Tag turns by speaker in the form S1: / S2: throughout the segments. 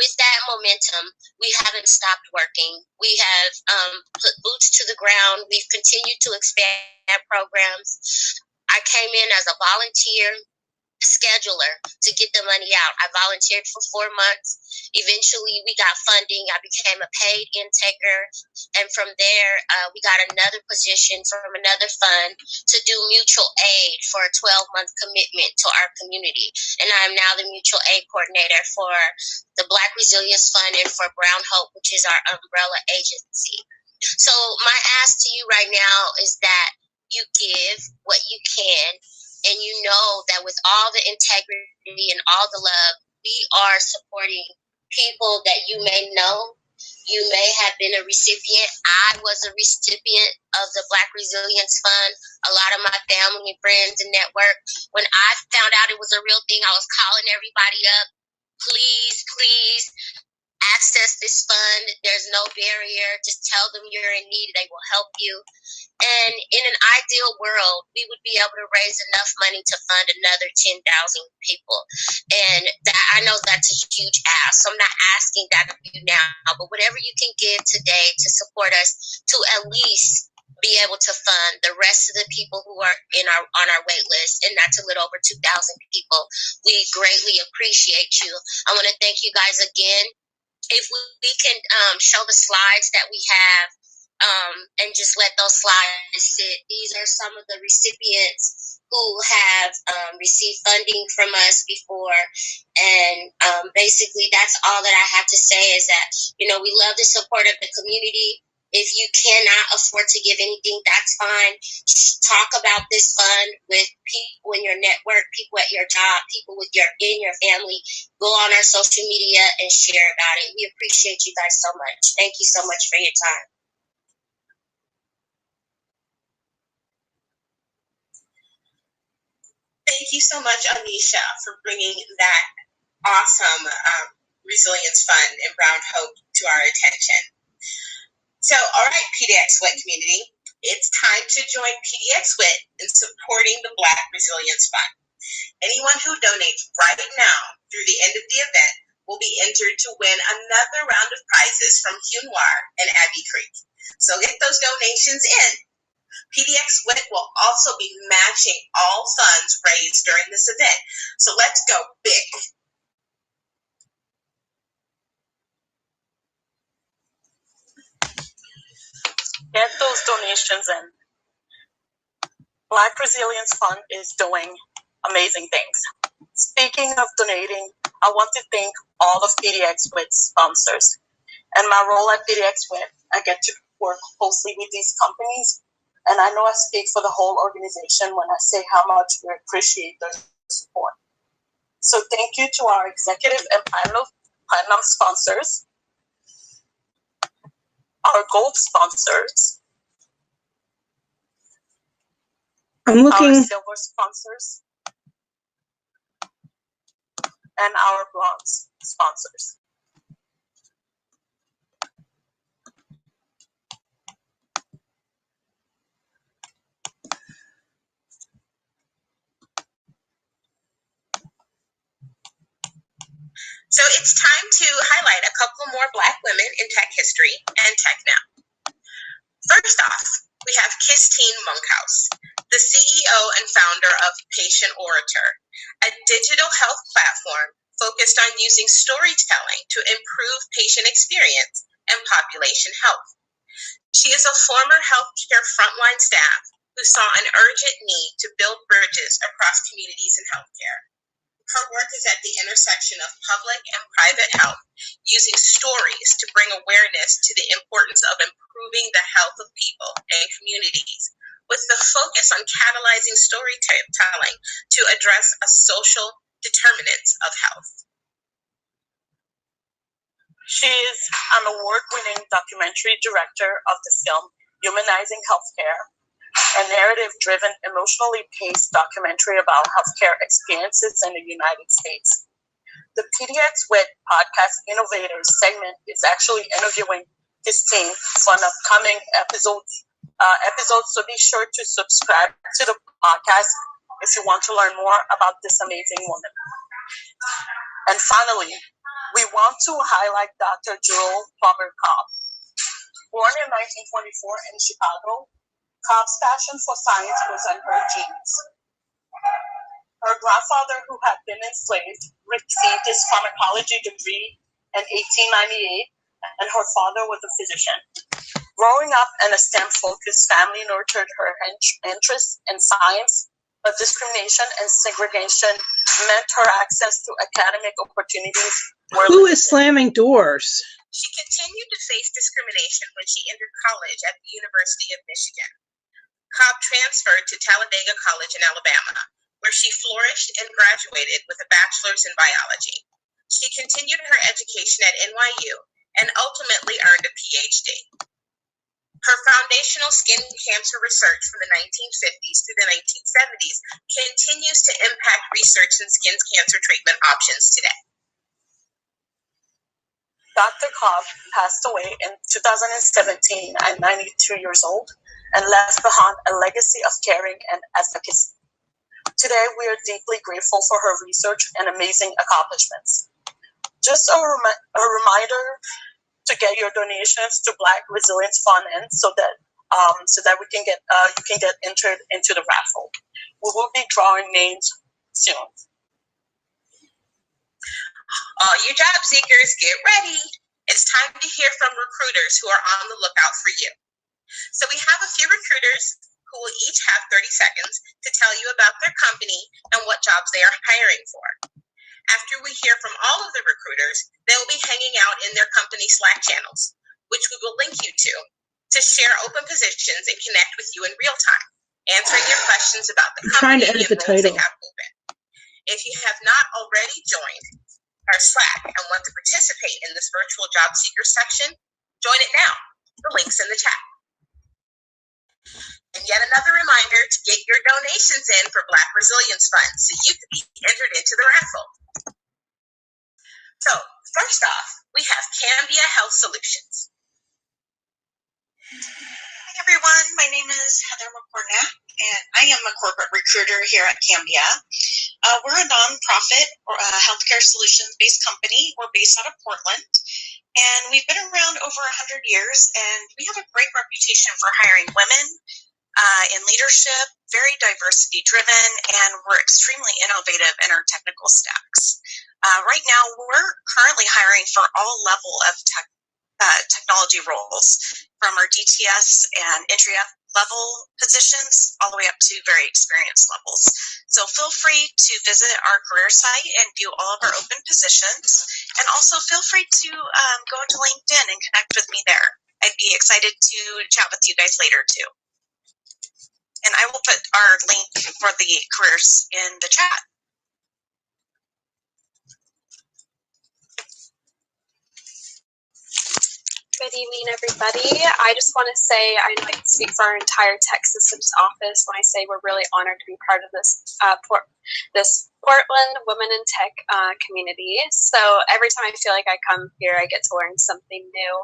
S1: with that momentum, we haven't stopped working. We have put boots to the ground. We've continued to expand programs. I came in as a volunteer scheduler to get the money out. I volunteered for 4 months. Eventually, we got funding. I became a paid intaker. And from there, we got another position from another fund to do mutual aid for a 12-month commitment to our community. And I'm now the mutual aid coordinator for the Black Resilience Fund and for Brown Hope, which is our umbrella agency. So my ask to you right now is that you give what you can, and you know that with all the integrity and all the love, we are supporting people that you may know. You may have been a recipient. I was a recipient of the Black Resilience Fund. A lot of my family and friends and network, when I found out it was a real thing, I was calling everybody up. Please access this fund. There's no barrier. Just tell them you're in need. They will help you. And in an ideal world, we would be able to raise enough money to fund another 10,000 people. And that, I know that's a huge ask. So I'm not asking that of you now, but whatever you can give today to support us to at least be able to fund the rest of the people who are on our wait list, and that's a little over 2,000 people. We greatly appreciate you. I want to thank you guys again. If we can show the slides that we have, and just let those slides sit. These are some of the recipients who have received funding from us before. And basically, that's all that I have to say is that, we love the support of the community. If you cannot afford to give anything, that's fine. Just talk about this fund with people in your network, people at your job, people in your family. Go on our social media and share about it. We appreciate you guys so much. Thank you so much for your time.
S2: Thank you so much, Anisha, for bringing that awesome Resilience Fund and Brown Hope to our attention. So, all right, PDX WIT community, it's time to join PDX WIT in supporting the Black Resilience Fund. Anyone who donates right now through the end of the event will be entered to win another round of prizes from Hunwar and Abbey Creek. So get those donations in. PDX WIT will also be matching all funds raised during this event. So let's go big.
S3: Get those donations in. Black Resilience Fund is doing amazing things. Speaking of donating, I want to thank all of PDX WIT's sponsors. And my role at PDX WIT, I get to work closely with these companies. And I know I speak for the whole organization when I say how much we appreciate their support. So thank you to our executive and platinum sponsors, our gold sponsors, our silver sponsors, and our bronze sponsors.
S2: So it's time to highlight a couple more Black women in tech history and tech now. First off, we have Kistine Monkhouse, the CEO and founder of Patient Orator, a digital health platform focused on using storytelling to improve patient experience and population health. She is a former healthcare frontline staff who saw an urgent need to build bridges across communities in healthcare. Her work is at the intersection of public and private health, using stories to bring awareness to the importance of improving the health of people and communities, with the focus on catalyzing storytelling to address social determinants of health.
S3: She is an award-winning documentary director of the film Humanizing Healthcare, a narrative-driven, emotionally paced documentary about healthcare experiences in the United States. The PDX WIT Podcast Innovators segment is actually interviewing Kistine for an upcoming episode, so be sure to subscribe to the podcast if you want to learn more about this amazing woman. And finally, we We want to highlight Dr. Jewel Plummer Cobb. Born in 1924 in Chicago, Cobb's passion for science was in her genes. Her grandfather, who had been enslaved, received his pharmacology degree in 1898, and her father was a physician. Growing up in a STEM-focused family nurtured her interest in science, but discrimination and segregation meant her access to academic opportunities were
S4: Who is slamming doors?
S2: She continued to face discrimination when she entered college at the University of Michigan. Cobb transferred to Talladega College in Alabama, where she flourished and graduated with a bachelor's in biology. She continued her education at NYU and ultimately earned a PhD. Her foundational skin cancer research from the 1950s through the 1970s continues to impact research in skin cancer treatment options today.
S3: Dr. Cobb passed away in 2017 at 92 years old and left behind a legacy of caring and advocacy. Today, we are deeply grateful for her research and amazing accomplishments. Just a reminder to get your donations to Black Resilience Fund in so that we can get you can get entered into the raffle. We will be drawing names soon.
S2: All you job seekers, get ready. It's time to hear from recruiters who are on the lookout for you. So we have a few recruiters who will each have 30 seconds to tell you about their company and what jobs they are hiring for. After we hear from all of the recruiters, they will be hanging out in their company Slack channels, which we will link you to share open positions and connect with you in real time, answering your questions about the company and roles they have open. If you have not already joined our Slack and want to participate in this virtual job seeker section, join it now. The link's in the chat. And yet another reminder to get your donations in for Black Resilience Fund so you can be entered into the raffle. So, first off, we have Cambia Health Solutions.
S5: Hi everyone, my name is Heather McCornack, and I am a corporate recruiter here at Cambia. We're a nonprofit healthcare solutions-based company. We're based out of Portland, and we've been around over 100 years, and we have a great reputation for hiring women in leadership, very diversity-driven, and we're extremely innovative in our technical stacks. Right now, we're currently hiring for all level of technology roles, from our DTS and entry-level positions all the way up to very experienced levels. So feel free to visit our career site and view all of our open positions, and also feel free to go to LinkedIn and connect with me there. I'd be excited to chat with you guys later too. And I will put our link for the careers in the chat.
S6: Good evening, everybody. I just want to say, I know I can speak for our entire tech systems office when I say we're really honored to be part of this Portland Women in Tech community. So every time I feel like I come here, I get to learn something new.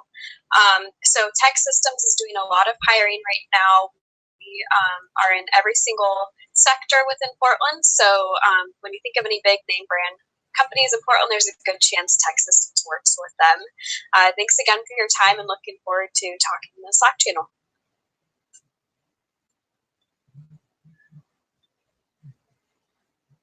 S6: So Tech Systems is doing a lot of hiring right now. We are in every single sector within Portland. So when you think of any big name brand companies in Portland, there's a good chance Tech Systems works with them. Thanks again for your time, and looking forward to talking in the Slack channel.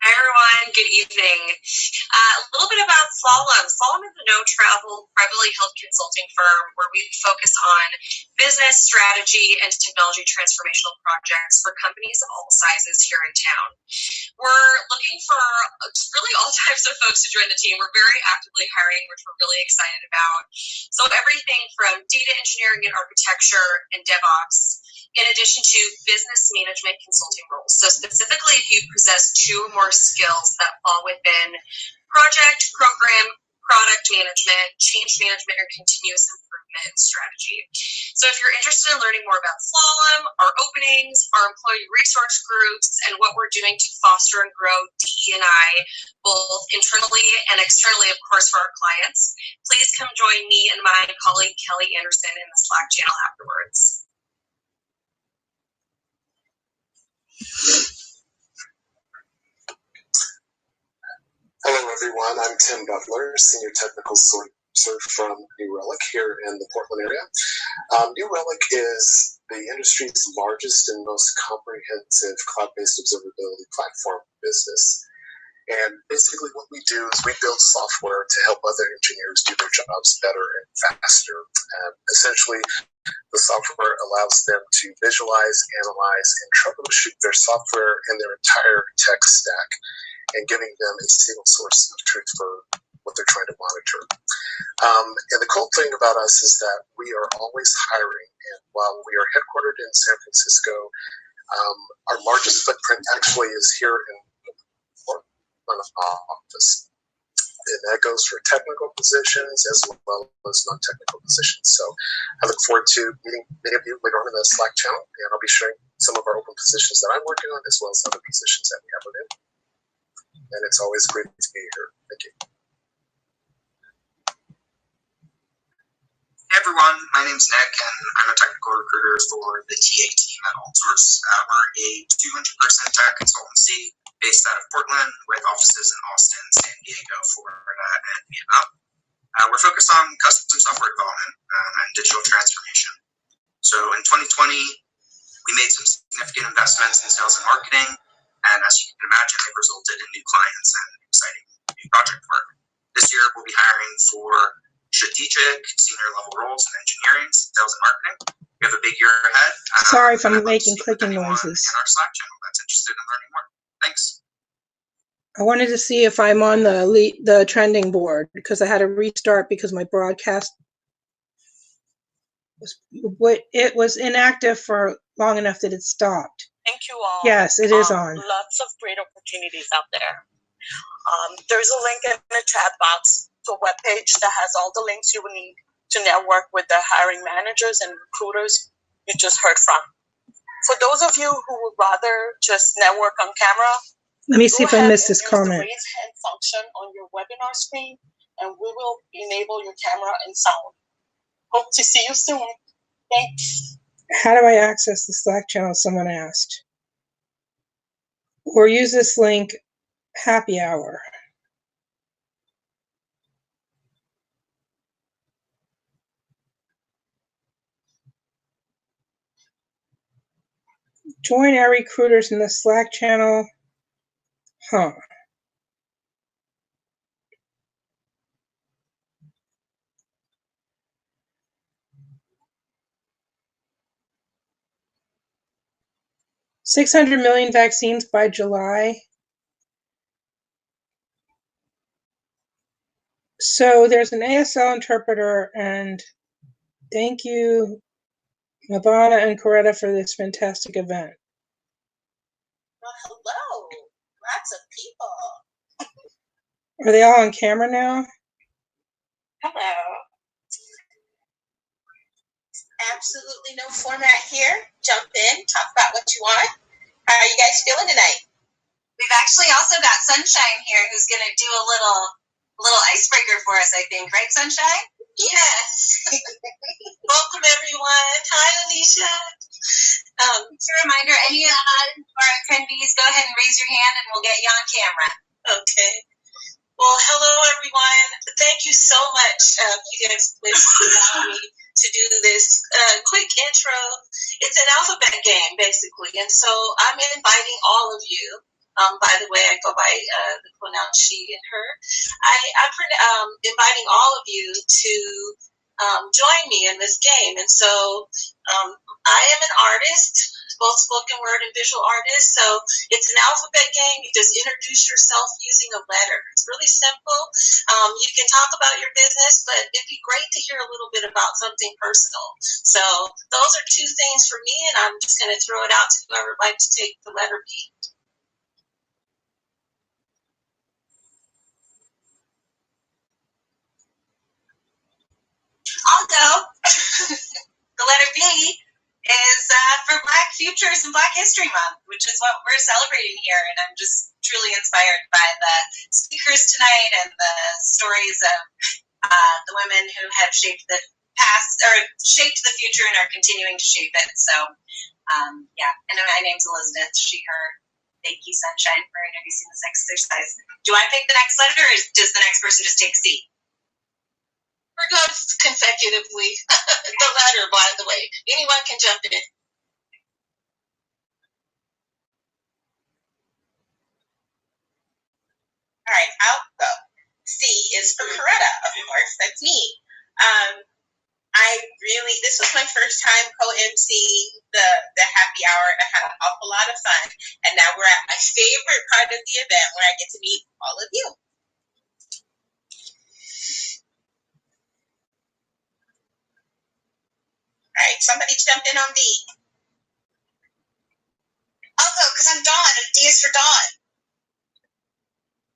S7: Hi everyone, good evening. A little bit about Slalom. Slalom is a no-travel, privately held consulting firm where we focus on business strategy and technology transformational projects for companies of all sizes here in town. We're looking for really all types of folks to join the team. We're very actively hiring, which we're really excited about. So everything from data engineering and architecture and DevOps, in addition to business management consulting roles. So specifically, if you possess two or more skills that fall within project, program, product management, change management, or continuous improvement strategy. So if you're interested in learning more about Slalom, our openings, our employee resource groups, and what we're doing to foster and grow DE&I, both internally and externally, of course, for our clients, please come join me and my colleague, Kelly Anderson, in the Slack channel afterwards.
S4: Hello, everyone. I'm Tim Butler, Senior Technical Sorcerer from New Relic here in the Portland area. New Relic is the industry's largest and most comprehensive cloud-based observability platform business. And basically what we do is we build software to help other engineers do their jobs better and faster. Essentially, the software allows them to visualize, analyze, and troubleshoot their software and their entire tech stack, and giving them a single source of truth for what they're trying to monitor. And the cool thing about us is that we are always hiring. And while we are headquartered in San Francisco, our largest footprint actually is here in Portland office. And that goes for technical positions as well as non-technical positions. So I look forward to meeting many of you later on in the Slack channel, and I'll be sharing some of our open positions that I'm working on as well as other positions that we have within. And it's always great to be here. Thank you.
S8: Hey everyone, my name's Nick, and I'm a technical recruiter for the TA team at AltSource. We're a 200-person tech consultancy based out of Portland with offices in Austin, San Diego, Florida, and Vietnam. We're focused on custom software development and digital transformation. So in 2020, we made some significant investments in sales and marketing, and as you can imagine, they've resulted in new clients and exciting new project work. This year, we'll be hiring for strategic, senior level roles in engineering, sales, and marketing. We have a big year ahead.
S9: Sorry if I'm making clicking noises.
S8: In our Slack channel that's interested in learning more. Thanks.
S9: I wanted to see if I'm on the trending board because I had to restart because my broadcast was inactive for long enough that it stopped.
S3: Thank you all.
S9: Yes, it is on.
S3: Lots of great opportunities out there. There's a link in the chat box to a webpage that has all the links you will need to network with the hiring managers and recruiters you just heard from. For those of you who would rather just network on camera,
S9: let me see if I missed this comment.
S3: The raise hand function on your webinar screen, and we will enable your camera and sound. Hope to see you soon. Thanks.
S9: How do I access the Slack channel? Someone asked. Or use this link, happy hour. Join our recruiters in the Slack channel. Huh. $600 million vaccines by July. So there's an ASL interpreter, and thank you, Mabana and Coretta, for this fantastic event.
S2: Well, hello. Lots of people.
S9: Are they all on camera now?
S2: Hello. Absolutely no format here. Jump in, talk about what you want. How are you guys feeling tonight?
S7: We've actually also got Sunshine here who's going to do a little icebreaker for us, I think. Right, Sunshine?
S2: Yes. Welcome, everyone. Hi, Alicia.
S7: Just a reminder, any of our attendees, go ahead and raise your hand and we'll get you on camera.
S2: Okay. Well, hello, everyone. Thank you so much, you guys, for allowing me to do this quick intro. It's an alphabet game, basically. And so I'm inviting all of you. By the way, I go by the pronoun she and her. I'm inviting all of you to join me in this game. And so I am an artist, both spoken word and visual artist. So it's an alphabet game. You just introduce yourself using a letter. It's really simple. You can talk about your business, but it'd be great to hear a little bit about something personal. So those are two things for me, and I'm just going to throw it out to whoever would like to take the letter B.
S7: I'll go. The letter B is for Black Futures and Black History Month, which is what we're celebrating here. And I'm just truly inspired by the speakers tonight and the stories of the women who have shaped the past or shaped the future and are continuing to shape it. So, yeah. And my name's Elizabeth, she, her. Thank you, Sunshine, for introducing this exercise. Do I pick the next letter, or does the next person just take a seat?
S5: We're going consecutively. The letter, by the way. Anyone can jump in.
S2: All right, I'll go. C is for Coretta, of course. That's me. This was my first time co-emceeing the happy hour, and I had an awful lot of fun. And now we're at my favorite part of the event, where I get to meet all of you. All right, somebody jump in on D.
S5: I'll go because I'm Dawn, and D is for Dawn.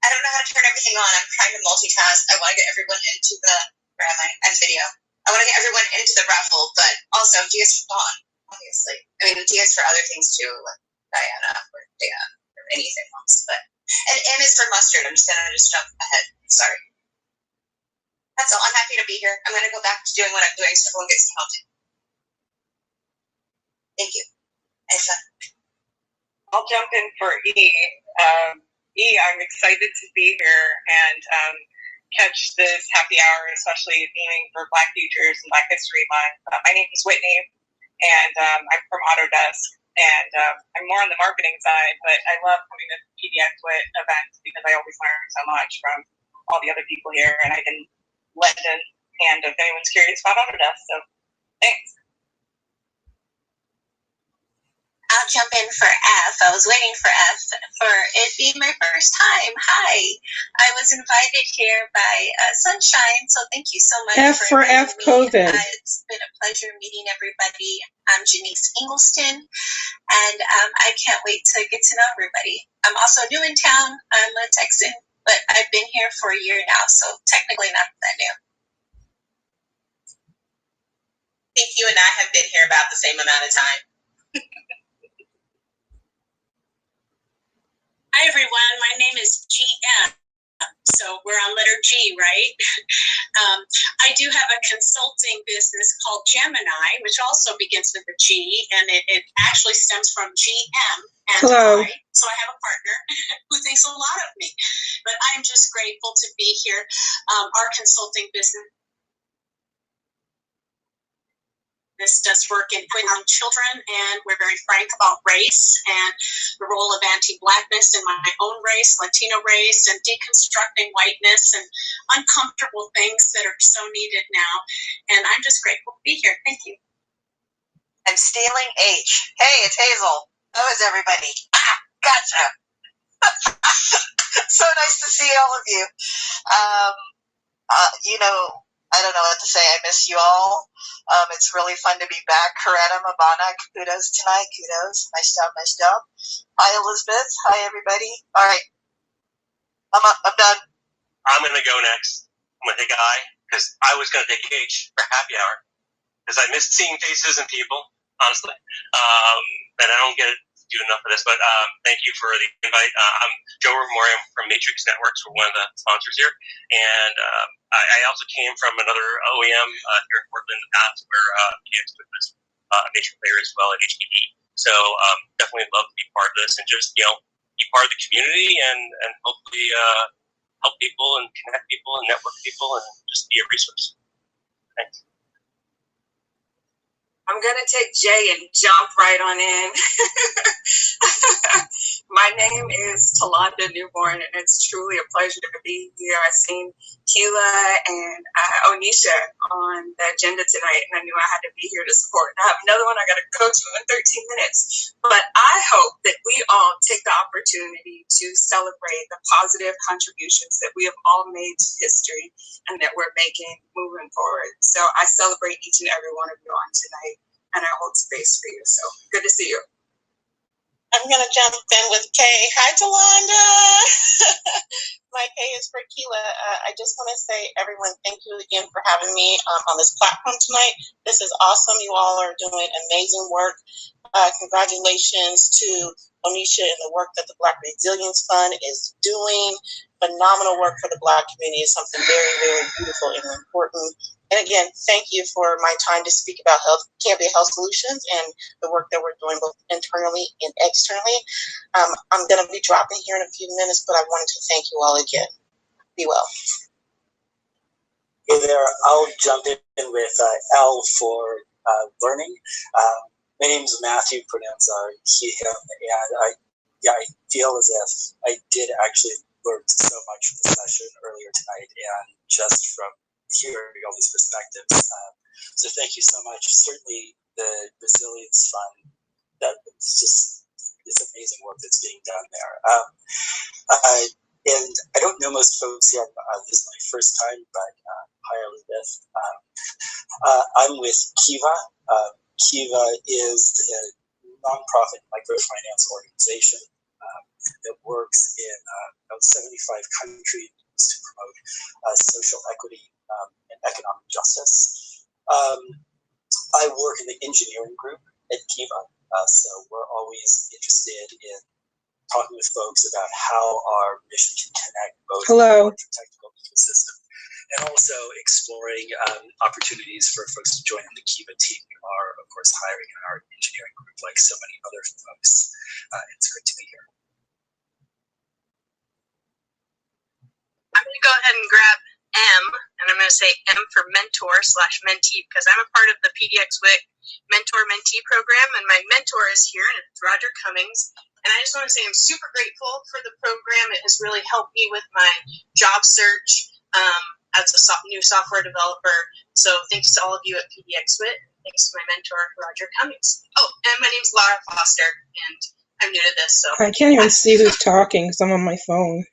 S5: I don't know how to turn everything on. I'm trying to multitask. I want to get everyone into the, where am I? I'm video. I want to get everyone into the raffle, but also D is for Dawn, obviously. I mean, D is for other things too, like Diana or Dan or anything else. But and M is for mustard. I'm just gonna jump ahead. Sorry. That's all. I'm happy to be here. I'm gonna go back to doing what I'm doing so everyone gets counted. Thank you. Have fun.
S10: I'll jump in for E. I'm excited to be here and catch this happy hour, especially aiming for Black Futures and Black History Month. My name is Whitney, and I'm from Autodesk, and I'm more on the marketing side, but I love coming to PDX WIT events because I always learn so much from all the other people here, and I can lend a hand if anyone's curious about Autodesk. So thanks.
S5: I'll jump in for F. I was waiting for F for it being my first time. Hi. I was invited here by Sunshine, so thank you so much
S9: F for F COVID.
S5: It's been a pleasure meeting everybody. I'm Janice Ingelston, and I can't wait to get to know everybody. I'm also new in town. I'm a Texan, but I've been here for a year now, so technically not that new.
S2: I think you and I have been here about the same amount of time.
S11: Hi, everyone. My name is GM. So we're on letter G, right? I do have a consulting business called Gemini, which also begins with a G, and it actually stems from GM and
S9: Hello.
S11: I. So I have a partner who thinks a lot of me. But I'm just grateful to be here. Our consulting business does work in young children, and we're very frank about race and the role of anti-Blackness in my own race, Latino race, and deconstructing whiteness and uncomfortable things that are so needed now. And I'm just grateful to be here. Thank you.
S5: I'm stealing H. Hey, it's Hazel. How is everybody? Gotcha. So nice to see all of you. I don't know what to say. I miss you all. It's really fun to be back. Coretta, Mavana, kudos tonight. Kudos. Nice job, nice job. Hi, Elizabeth. Hi, everybody. All right. I'm done.
S12: I'm going to go next. I'm going to take I, because I was going to take H for happy hour, because I missed seeing faces and people, honestly. And I don't get to do enough of this, but thank you for the invite. I'm Joe Moria from Matrix Networks. We're one of the sponsors here. And I also came from another OEM here in Portland in the past, where PDX was a major player as well at HPD. So definitely love to be part of this and just, be part of the community and hopefully help people and connect people and network people and just be a resource. Thanks.
S10: I'm going to take J and jump right on in. My name is Talonda Newborn, and it's truly a pleasure to be here. I've seen Keela and Onisha on the agenda tonight, and I knew I had to be here to support. I have another one I got to go to in 13 minutes. But I hope that we all take the opportunity to celebrate the positive contributions that we have all made to history and that we're making moving forward. So I celebrate each and every one of you on tonight, and I hold space for you. So good to see you.
S5: I'm going to jump in with K. Hi, Talonda. My K is for Keela. I just want to say, everyone, thank you again for having me on this platform tonight. This is awesome. You all are doing amazing work. Congratulations to
S13: Onisha and the work that the Black Resilience Fund is doing. Phenomenal work for the Black community is something very, very beautiful and important. And again, thank you for my time to speak about Cambia Health Solutions and the work that we're doing both internally and externally. I'm going to be dropping here in a few minutes, but I wanted to thank you all again. Be well.
S14: Hey there, I'll jump in with L for learning. My name is Matthew, pronouns are he, him, and I feel as if I did actually learn so much from the session earlier tonight, and just from hearing all these perspectives. So thank you so much. Certainly the Resilience Fund, it's amazing work that's being done there. And I don't know most folks yet. This is my first time, but hi, Elizabeth. I'm with Kiva. Kiva is a nonprofit microfinance organization that works in about 75 countries to promote social equity and economic justice. I work in the engineering group at Kiva, so we're always interested in talking with folks about how our mission can connect both the technical ecosystem and also exploring opportunities for folks to join in the Kiva team. We are, of course, hiring in our engineering group like so many other folks. It's great to be here.
S15: I'm going to go ahead and grab M, and I'm going to say M for mentor/mentee, because I'm a part of the PDX-WIC mentor-mentee program, and my mentor is here, and it's Roger Cummings. And I just want to say I'm super grateful for the program. It has really helped me with my job search as a new software developer. So thanks to all of you at PDX-WIC. Thanks to my mentor, Roger Cummings. Oh, and my name's Laura Foster, and I'm new to this. So
S9: I can't even see who's talking because I'm on my phone.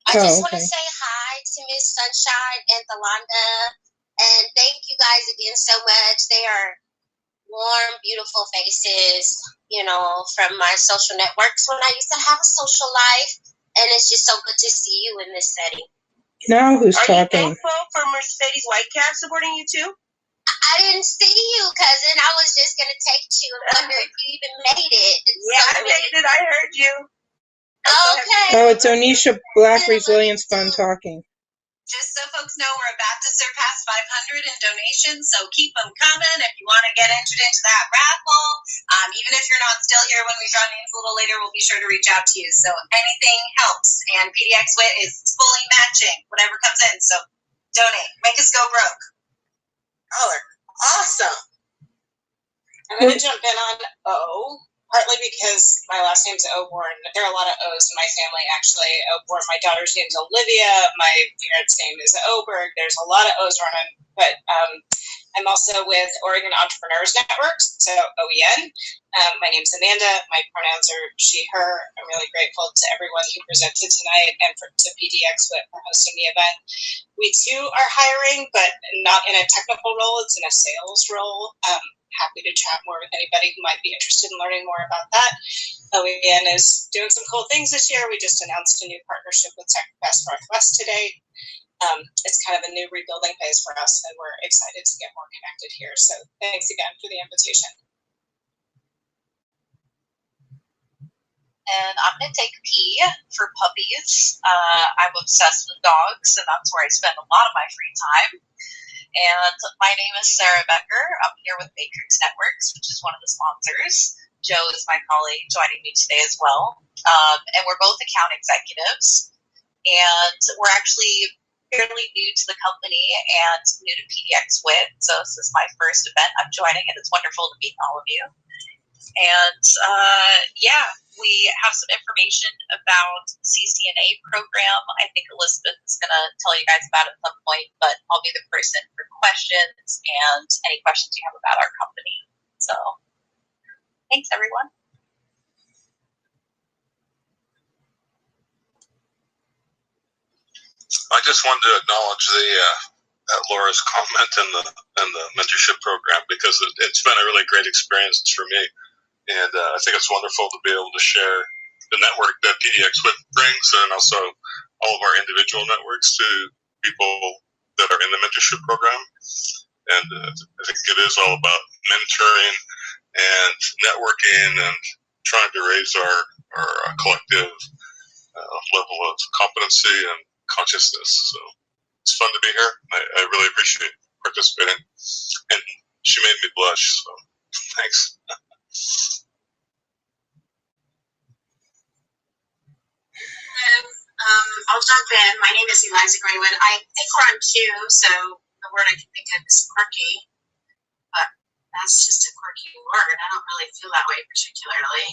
S1: I just want to say hi to Miss Sunshine and Thalanda, and thank you guys again so much. They are warm, beautiful faces, you know, from my social networks when I used to have a social life, and it's just so good to see you in this setting.
S9: Now who's talking?
S2: Are you thankful for Mercedes Whitecap supporting you too?
S1: I didn't see you, cousin. I was just going to text you and wonder if you even made it.
S2: Yeah, I made it. I heard you.
S1: Okay.
S9: Oh, it's Onisha Black Resilience Fund talking.
S16: Just so folks know, we're about to surpass 500 in donations, so keep them coming if you want to get entered into that raffle. Even if you're not still here when we draw names a little later, we'll be sure to reach out to you. So anything helps, and PDX-WIC is fully matching whatever comes in. So donate, make us go broke.
S2: Oh, awesome. I'm going to jump in on O. Partly because my last name's Oborn. There are a lot of O's in my family, actually. Oborn, my daughter's name's Olivia. My parents' name is Oberg. There's a lot of O's running. But I'm also with Oregon Entrepreneurs Network, so OEN. My name's Amanda. My pronouns are she, her. I'm really grateful to everyone who presented tonight and to PDX-WIC for hosting the event. We, too, are hiring, but not in a technical role. It's in a sales role. Happy to chat more with anybody who might be interested in learning more about that. OEN is doing some cool things this year. We just announced a new partnership with TechFest Northwest today. It's kind of a new rebuilding phase for us, and we're excited to get more connected here. So thanks again for the invitation.
S17: And I'm going to take P for puppies. I'm obsessed with dogs, and that's where I spend a lot of my free time. And my name is Sarah Becker. I'm here with Matrix Networks, which is one of the sponsors. Joe is my colleague joining me today as well. And we're both account executives. And we're actually fairly new to the company and new to PDX-WIC. So this is my first event I'm joining, and it's wonderful to meet all of you. And we have some information about CCNA program. I think Elizabeth is going to tell you guys about it at some point, but I'll be the person for questions and any questions you have about our company. So thanks, everyone.
S18: I just wanted to acknowledge Laura's comment in the mentorship program, because it's been a really great experience for me. And I think it's wonderful to be able to share the network that PDX-WIC brings, and also all of our individual networks to people that are in the mentorship program. And I think it is all about mentoring and networking and trying to raise our collective level of competency and consciousness. So it's fun to be here. I really appreciate participating, and she made me blush, so thanks.
S11: I'll jump in. My name is Eliza Greenwood. I think we're on Q, so the word I can think of is quirky, but that's just a quirky word. I don't really feel that way particularly.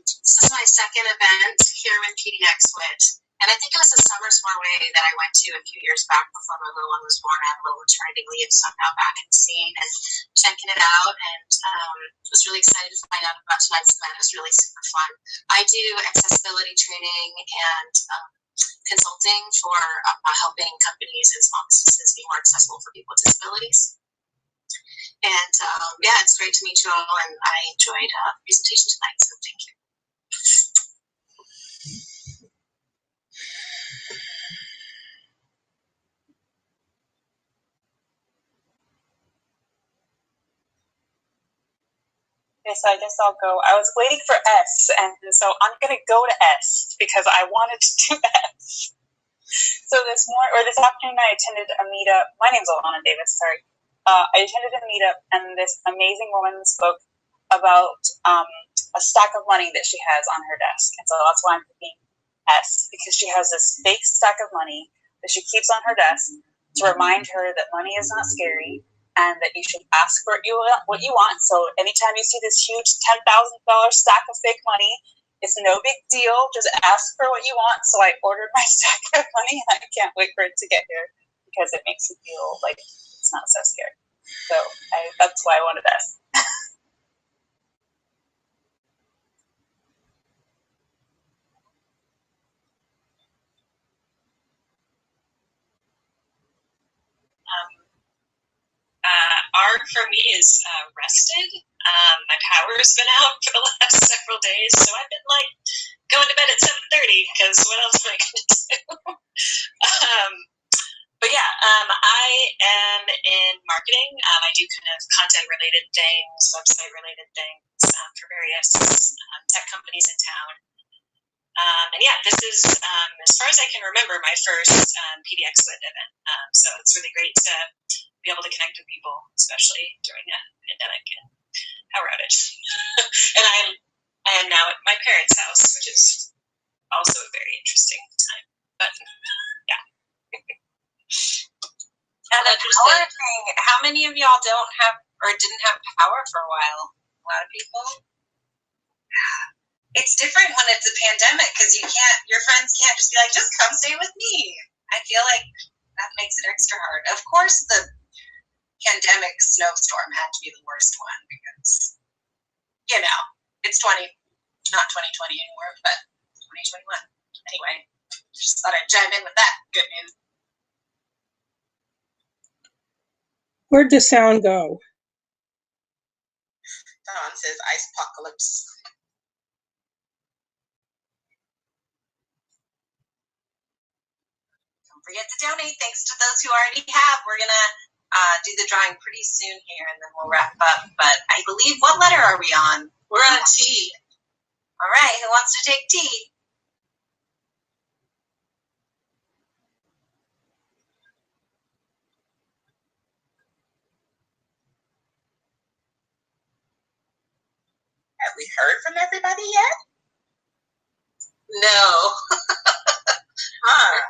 S11: This is my second event here with PDX WIT, and I think it was a summer soiree that I went to a few years back before my little one was born. I had a little maternity leave, so I'm now back in the scene and checking it out, and was really excited to find out about tonight's event. It was really super fun. I do accessibility training and consulting for helping companies and small businesses be more accessible for people with disabilities. And yeah, it's great to meet you all, and I enjoyed the presentation tonight, so thank you.
S3: Okay, so I guess I'll go. I was waiting for S, and so I'm going to go to S because I wanted to do S. So this afternoon I attended a meetup. My name's Alana Davis, sorry. I attended a meetup, and this amazing woman spoke about a stack of money that she has on her desk. And so that's why I'm picking S, because she has this fake stack of money that she keeps on her desk to remind her that money is not scary, and that you should ask for what you want. So anytime you see this huge $10,000 stack of fake money, it's no big deal. Just ask for what you want. So I ordered my stack of money, and I can't wait for it to get here because it makes you feel like it's not so scary. So that's why I wanted to ask.
S19: R for me is rested. My power's been out for the last several days, so I've been like going to bed at 7:30 because what else am I going to do? But yeah, I am in marketing. I do kind of content-related things, website-related things for various tech companies in town. And yeah, this is, as far as I can remember, my first PDX WIT event. So it's really great to be able to connect with people, especially during a pandemic and power outage. And I am now at my parents' house, which is also a very interesting time. But yeah.
S16: And the power thing, how many of y'all don't have or didn't have power for a while? A lot of people. It's different when it's a pandemic because your friends can't just be like, just come stay with me. I feel like that makes it extra hard. Of course, the pandemic snowstorm had to be the worst one because, it's not 2020 anymore, but 2021. Anyway, just thought I'd chime in with that good news.
S9: Where'd the sound go?
S2: Dawn says ice apocalypse. Don't forget to donate. Thanks to those who already have. We're going to do the drawing pretty soon here, and then we'll wrap up. But I believe, what letter are we on? We're on T. All right, who wants to take T? Have we heard from everybody yet? No.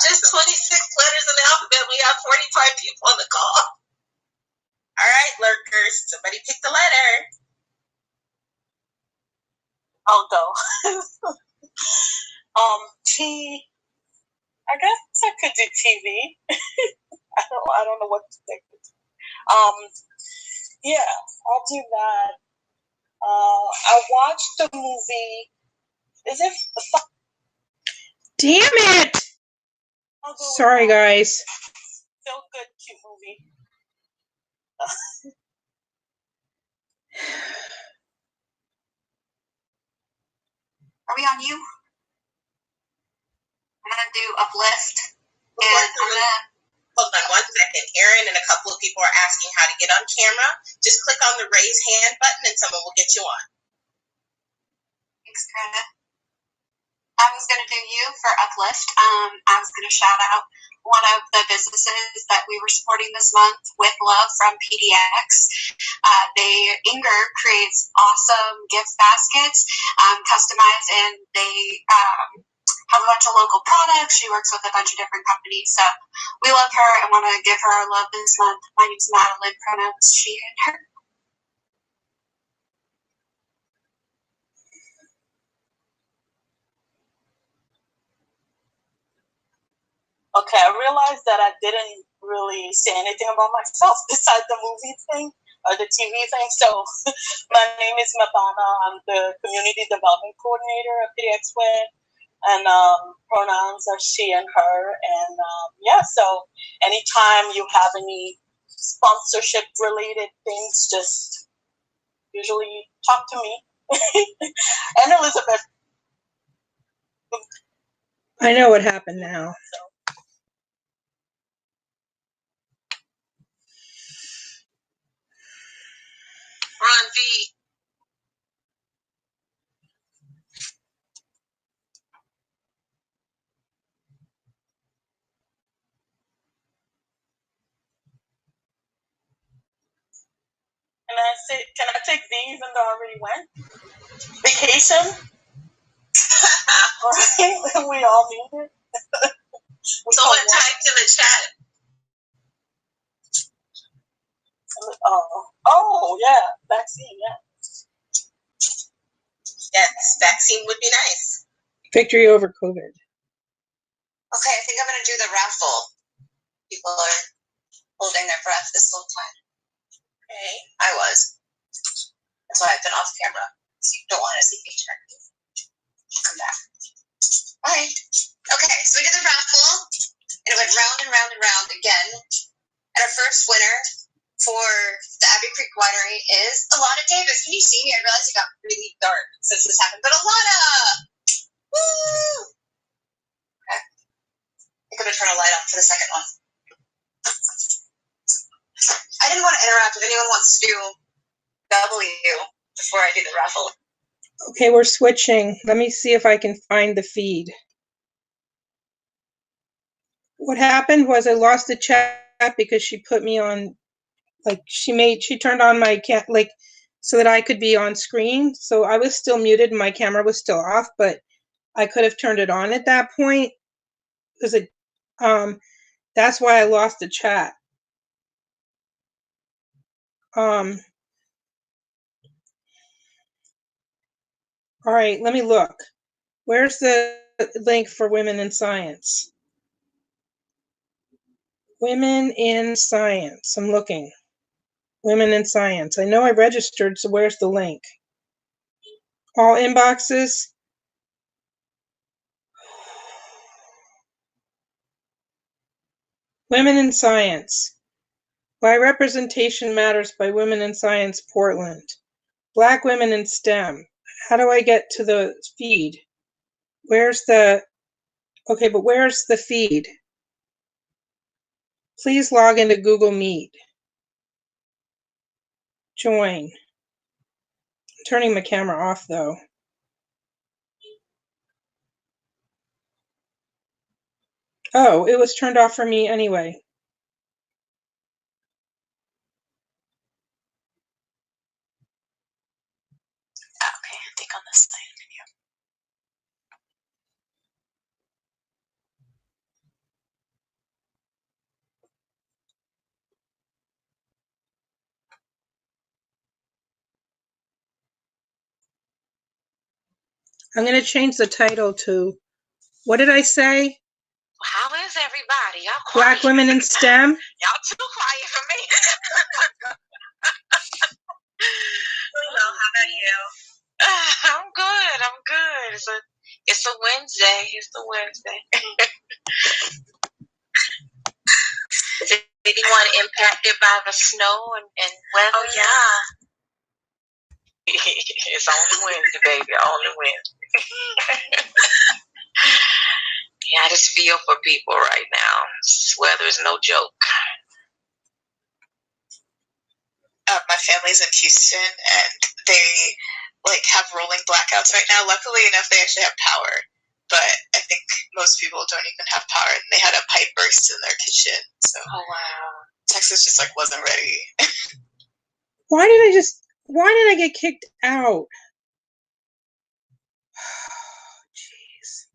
S2: Just 26 letters in the alphabet. We have 45 people on the call. All right, lurkers, somebody pick the letter.
S3: I'll go. T. I guess I could do TV. I don't know what to think. Yeah, I'll do that. I watched the movie. Is it?
S9: Damn it! Sorry, guys.
S3: So good, cute movie.
S16: Are we on you? I'm gonna do uplift, and I'm gonna
S2: hold on 1 second. Aaron and a couple of people are asking how to get on camera. Just click on the raise hand button and someone will get you on.
S16: Thanks, Greta. I was going to do you for Uplift. I was going to shout out one of the businesses that we were supporting this month with love from PDX. Inger creates awesome gift baskets, customized, and they have a bunch of local products. She works with a bunch of different companies. So we love her and want to give her our love this month. My name's Madeline, pronouns she and her.
S3: Okay, I realized that I didn't really say anything about myself besides the movie thing or the TV thing. So my name is Mabana. I'm the Community Development Coordinator at PDX WIC, and pronouns are she and her. And so anytime you have any sponsorship related things, just usually talk to me. And Elizabeth.
S9: I know what happened now.
S2: Ron V.
S3: Can I take V even though I already went? Vacation? Right? We all need it.
S2: Someone typed in the chat.
S3: Oh, yeah. Vaccine, yeah.
S2: Yes, vaccine would be nice.
S9: Victory over COVID.
S16: Okay, I think I'm going to do the raffle. People are holding their breath this whole time.
S2: Okay.
S16: I was. That's why I've been off camera. So you don't want to see me turn. Come back. All right. Okay, so we did the raffle, and it went round and round and round again. And our first winner for the Abbey Creek Winery is Alana Davis. Can you see me? I realized it got really dark since this happened. But Alana! Woo! Okay. I'm going to turn a light on for the second one. I didn't want to interrupt. If anyone wants to W before I do the raffle.
S9: Okay, we're switching. Let me see if I can find the feed. What happened was I lost the chat because she put me on, she turned on my so that I could be on screen. So I was still muted and my camera was still off, but I could have turned it on at that point because that's why I lost the chat. All right, let me look. Where's the link for Women in Science? Women in Science. I'm looking. Women in Science. I know I registered, so where's the link? All inboxes. Women in Science. Why Representation Matters by Women in Science Portland. Black Women in STEM. How do I get to the feed? Where's the feed? Please log into Google Meet. Join. I'm turning my camera off though. Oh, it was turned off for me anyway.
S16: Okay, I think on this side video.
S9: I'm going to change the title to, what did I say?
S20: How is everybody? Y'all quiet.
S9: Black Women in STEM?
S20: Y'all too quiet for me.
S2: Well, how about you?
S20: I'm good. It's a Wednesday. Is anyone impacted by the snow and weather?
S2: Oh yeah.
S20: It's only Wednesday, baby. Only Wednesday. Yeah, I just feel for people right now. This weather is no joke.
S5: my family's in Houston, and they like have rolling blackouts right now. Luckily enough, they actually have power, but I think most people don't even have power, and they had a pipe burst in their kitchen. So Texas just like wasn't ready.
S9: Why did I get kicked out? Jeez.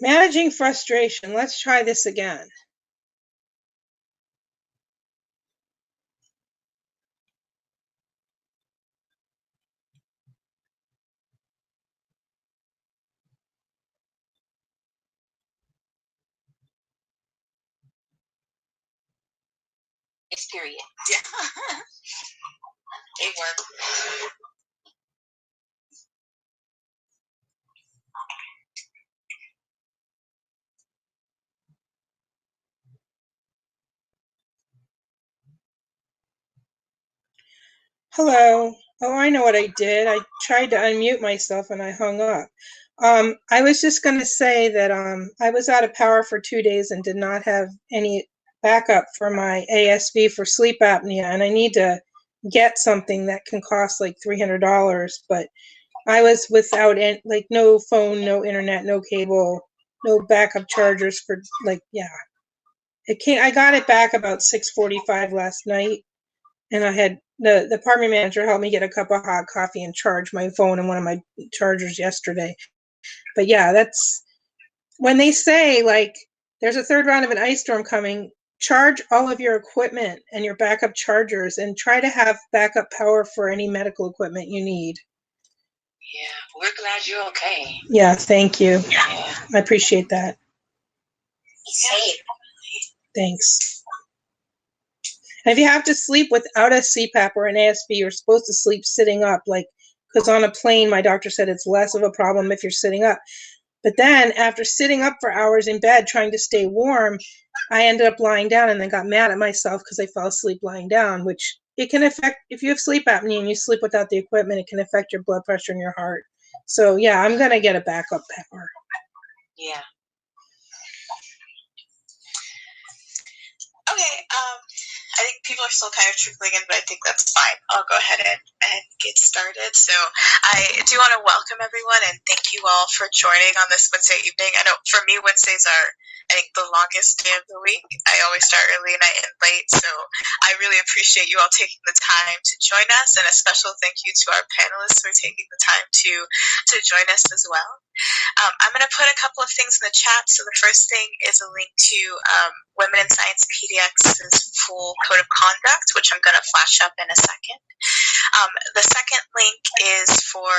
S9: Managing frustration. Let's try this again.
S20: Period.
S5: Yeah. It worked.
S9: Hello. Oh, I know what I did. I tried to unmute myself and I hung up. I was just going to say that I was out of power for 2 days and did not have any backup for my ASV for sleep apnea, and I need to get something that can cost like $300, but I was without like no phone, no internet, no cable, no backup chargers for I got it back about 6:45 last night, and I had the apartment manager help me get a cup of hot coffee and charge my phone and one of my chargers yesterday. But yeah, that's when they say like there's a third round of an ice storm coming, charge all of your equipment and your backup chargers and try to have backup power for any medical equipment you need.
S20: Yeah, we're glad you're okay.
S9: Yeah, thank you.
S20: Yeah.
S9: I appreciate that.
S20: Safe.
S9: Thanks. And if you have to sleep without a CPAP or an ASV, you're supposed to sleep sitting up, like, because on a plane, my doctor said it's less of a problem if you're sitting up. But then after sitting up for hours in bed trying to stay warm, I ended up lying down and then got mad at myself because I fell asleep lying down, which it can affect, if you have sleep apnea and you sleep without the equipment, it can affect your blood pressure and your heart. So yeah, I'm going to get a backup power.
S20: Yeah.
S5: Okay, I think people are still kind of trickling in, but I think that's fine. I'll go ahead and get started. So I do want to welcome everyone and thank you all for joining on this Wednesday evening. I know for me, Wednesdays are, I think, the longest day of the week. I always start early and I end late, so I really appreciate you all taking the time to join us, and a special thank you to our panelists for taking the time to join us as well. I'm going to put a couple of things in the chat. So the first thing is a link to Women in Science PDX's full code of conduct, which I'm going to flash up in a second. The second link is for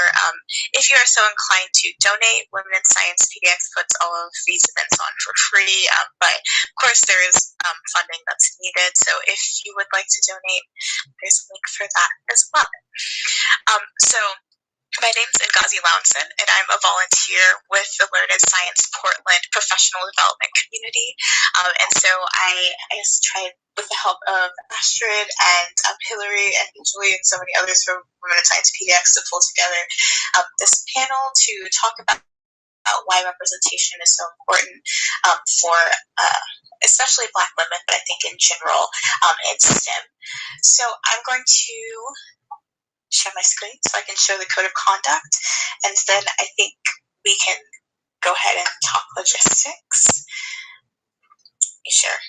S5: if you are so inclined to donate. Women in Science PDX puts all of these events on for free, but of course there is funding that's needed. So if you would like to donate, there's a link for that as well. So my name's Ngazi Lownson, and I'm a volunteer with the Learned Science Portland professional development community. And so I tried, with the help of Astrid and Hillary and Julie and so many others from Women in Science PDX, to pull together this panel to talk about why representation is so important for especially Black women, but I think in general in STEM. So I'm going to share my screen so I can show the code of conduct, and then I think we can go ahead and talk logistics. Let me share.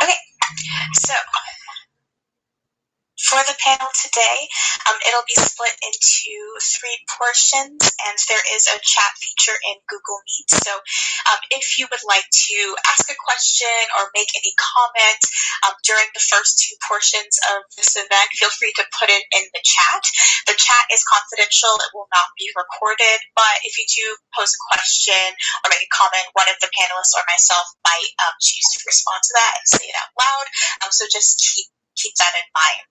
S5: Okay, so for the panel today, it'll be split into 3 portions, and there is a chat feature in Google Meet. So if you would like to ask a question or make any comment during the first 2 portions of this event, feel free to put it in the chat. The chat is confidential. It will not be recorded, but if you do pose a question or make a comment, one of the panelists or myself might choose to respond to that and say it out loud. So just keep that in mind.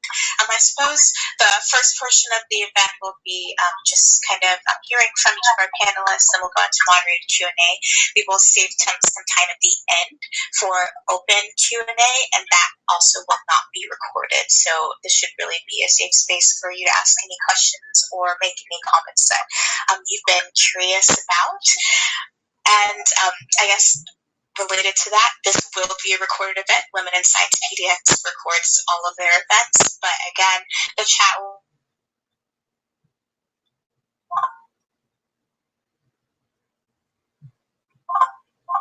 S5: I suppose the first portion of the event will be just kind of hearing from each of our panelists, and we'll go into moderated Q&A. We will save some time at the end for open Q&A, and that also will not be recorded.
S13: it. So this should really be a safe space for you to ask any questions or make any comments that you've been curious about. And I guess related to that, this will be a recorded event. Women in Science PDX records all of their events, but again, the chat will.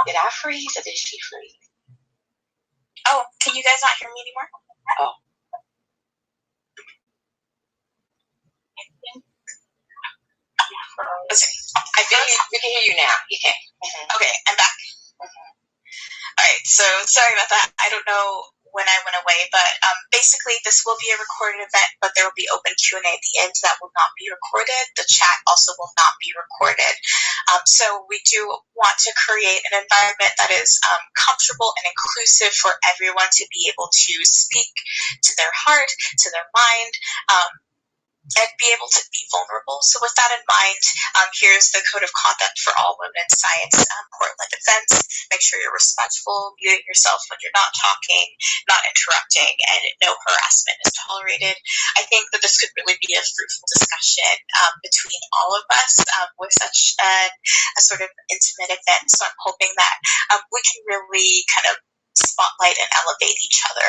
S13: Did I freeze or did she freeze? Oh, can you guys not hear me anymore? Oh. Okay. We can hear you now. You can. Okay, I'm back. All right, so sorry about that. I don't know when I went away, but basically this will be a recorded event, but there will be open Q&A at the end that will not be recorded. The chat also will not be recorded. So we do want to create an environment that is comfortable and inclusive for everyone to be able to speak to their heart, to their mind, and be able to be vulnerable. So with that in mind, here's the code of conduct for all Women in Science Portland events. Make sure you're respectful, muting yourself when you're not talking, not interrupting, and no harassment is tolerated. I think that this could really be a fruitful discussion between all of us with such a sort of intimate event. So I'm hoping that we can really kind of spotlight and elevate each other.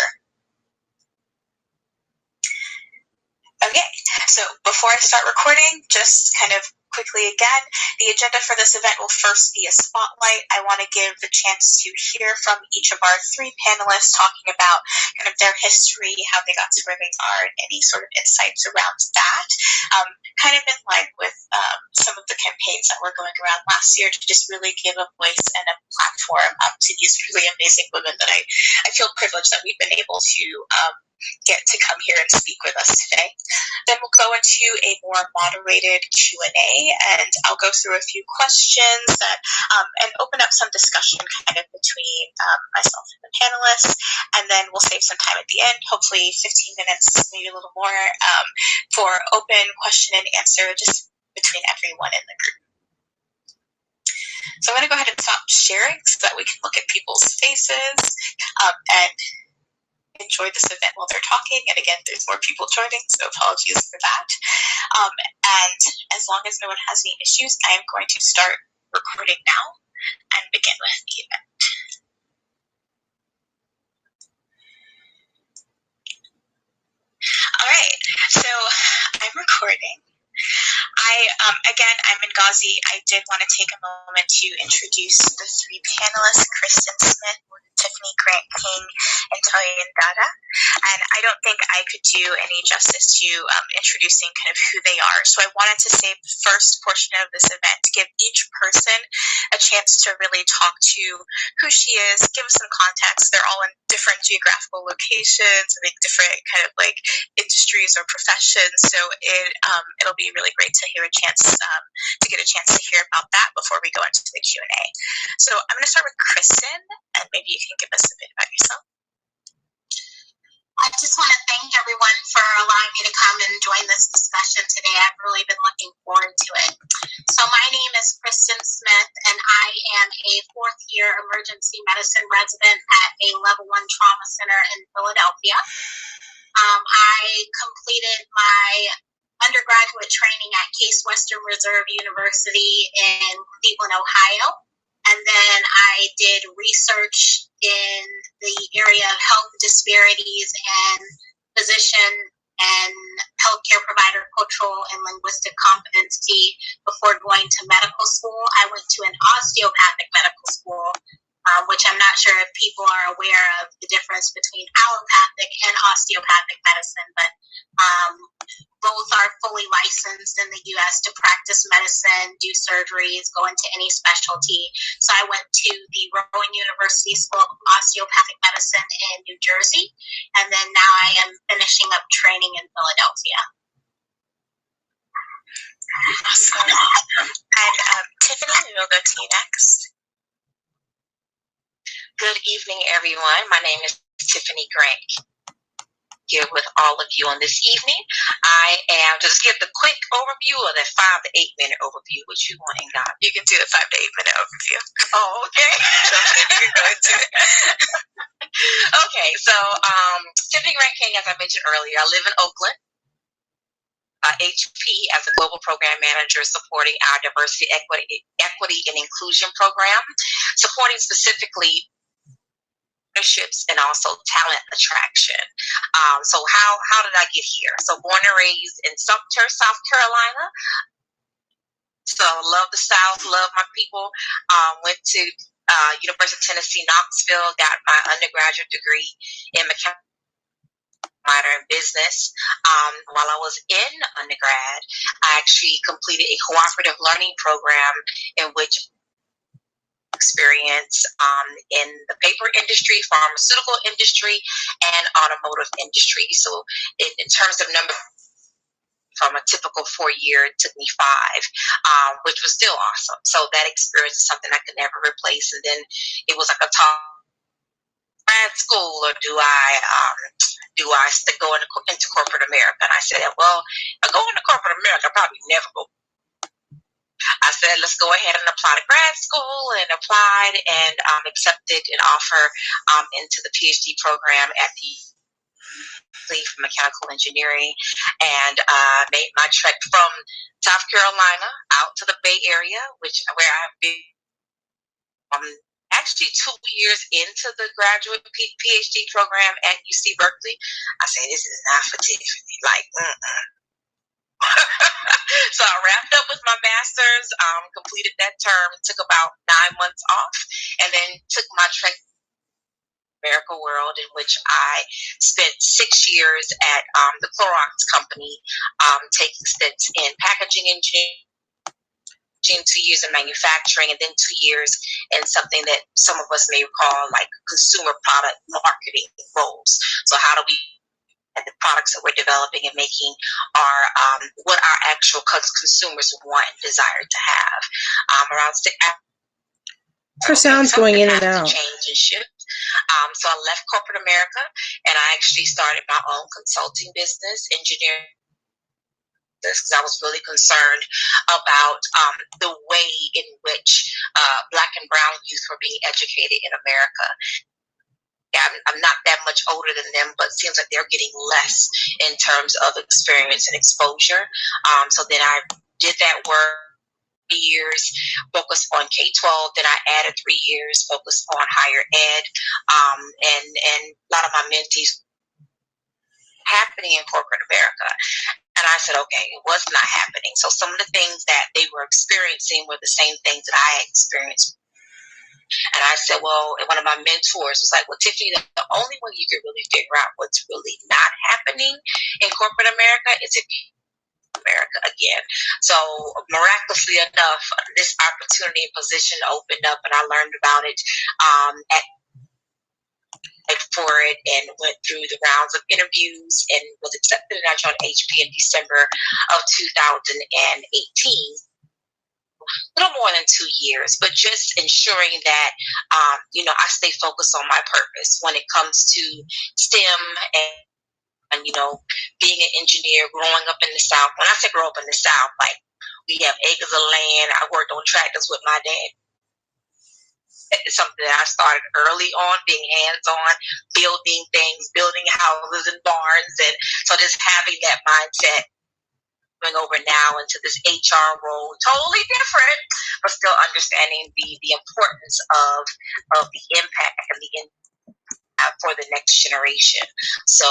S13: Okay, so before I start recording, just kind of quickly again, the agenda for this event will first be a spotlight. I want to give the chance to hear from each of our three panelists talking about kind of their history, how they got to where they are, and any sort of insights around that. Kind of in line with some of the campaigns that were going around last year to just really give a voice and a platform to these really amazing women that I feel privileged that we've been able to get to come here and speak with us today. Then we'll go into a more moderated Q&A, and I'll go through a few questions that and open up some discussion kind of between myself and the panelists, and then we'll save some time at the end, hopefully 15 minutes, maybe a little more, for open question and answer just between everyone in the group. So I'm going to go ahead and stop sharing so that we can look at people's faces and enjoy this event while they're talking. And again, there's more people joining, so apologies for that. And as long as no one has any issues, I am going to start recording now and begin with the event. All right, so I'm recording. I'm in Ghazi. I did want to take a moment to introduce the three panelists, Kristen Smith, Tiffany Grant King, and Talia Ndada. And I don't think I could do any justice to introducing kind of who they are. So I wanted to save the first portion of this event to give each person a chance to really talk to who she is, give us some context. They're all in different geographical locations, I think different kind of like industries or professions. So it'll be really great to hear a chance to get a chance to hear about that before we go into the Q&A. So I'm going to start with Kristen, and maybe you can give us a bit about yourself.
S1: I just want to thank everyone for allowing me to come and join this discussion today. I've really been looking forward to it. So my name is Kristen Smith, and I am a fourth-year emergency medicine resident at a level 1 trauma center in Philadelphia. I completed my undergraduate training at Case Western Reserve University in Cleveland, Ohio. And then I did research in the area of health disparities and physician and healthcare provider cultural and linguistic competency before going to medical school. I went to an osteopathic medical school, which I'm not sure if people are aware of the difference between allopathic and osteopathic medicine, but both are fully licensed in the U.S. to practice medicine, do surgeries, go into any specialty. So I went to the Rowan University School of Osteopathic Medicine in New Jersey, and then now I am finishing up training in Philadelphia.
S13: Awesome. And Tiffany, we'll go to you next.
S20: Good evening, everyone. My name is Tiffany Grant, here with all of you on this evening. I am just give the quick overview of that 5 to 8 minute overview, which you want, God.
S13: You can do a 5 to 8 minute overview.
S20: Oh, okay.
S13: You can go into it.
S20: Okay, so Tiffany Grant King, as I mentioned earlier, I live in Oakland. HP as a global program manager supporting our diversity, equity, and inclusion program, supporting specifically partnerships and also talent attraction. So how did I get here? So born and raised in Sumter, South Carolina. So love the South, love my people. Went to University of Tennessee, Knoxville, got my undergraduate degree in mechanical minor in business. While I was in undergrad, I actually completed a cooperative learning program in which experience in the paper industry, pharmaceutical industry, and automotive industry. So in terms of number, from a typical 4-year, it took me 5, which was still awesome. So that experience is something I could never replace. And then it was like a talk, grad school, or do I go into corporate America? And I said, well, I go into corporate America, I probably never go. I said, let's go ahead and apply to grad school, and applied and accepted an offer into the PhD program at the for mechanical engineering, and made my trek from South Carolina out to the Bay Area, where I've been actually 2 years into the graduate PhD program at UC Berkeley. I say, this is not for Tiffany. So I wrapped up with my master's, completed that term, took about 9 months off, and then took my trek America World, in which I spent 6 years at the Clorox company, taking stints in packaging engineering, 2 years in manufacturing, and then 2 years in something that some of us may recall like consumer product marketing roles. So how do we the products that we're developing and making are what our actual consumers want and desire to have. Around 6
S9: Her sound's going in and out.
S20: Change and shift. So I left corporate America, and I actually started my own consulting business, engineering, because I was really concerned about the way in which Black and Brown youth were being educated in America. I'm not that much older than them, but it seems like they're getting less in terms of experience and exposure. So then I did that work. Years focused on K-12, then I added 3 years focused on higher ed, and a lot of my mentees happening in corporate America. And I said, okay, it was not happening. So some of the things that they were experiencing were the same things that I experienced. And I said, well, and one of my mentors was like, well, Tiffany, the only way you can really figure out what's really not happening in corporate America is if you America again. So miraculously enough, this opportunity and position opened up, and I learned about it for it, and went through the rounds of interviews and was accepted, and I joined HP in December of 2018. A little more than 2 years, but just ensuring that I stay focused on my purpose when it comes to STEM and being an engineer, growing up in the South. When I say grow up in the South, like, we have acres of land. I worked on tractors with my dad. It's something that I started early on, being hands-on, building things, building houses and barns. And so just having that mindset going over now into this HR role, totally different, but still understanding the importance of the impact and the impact for the next generation. So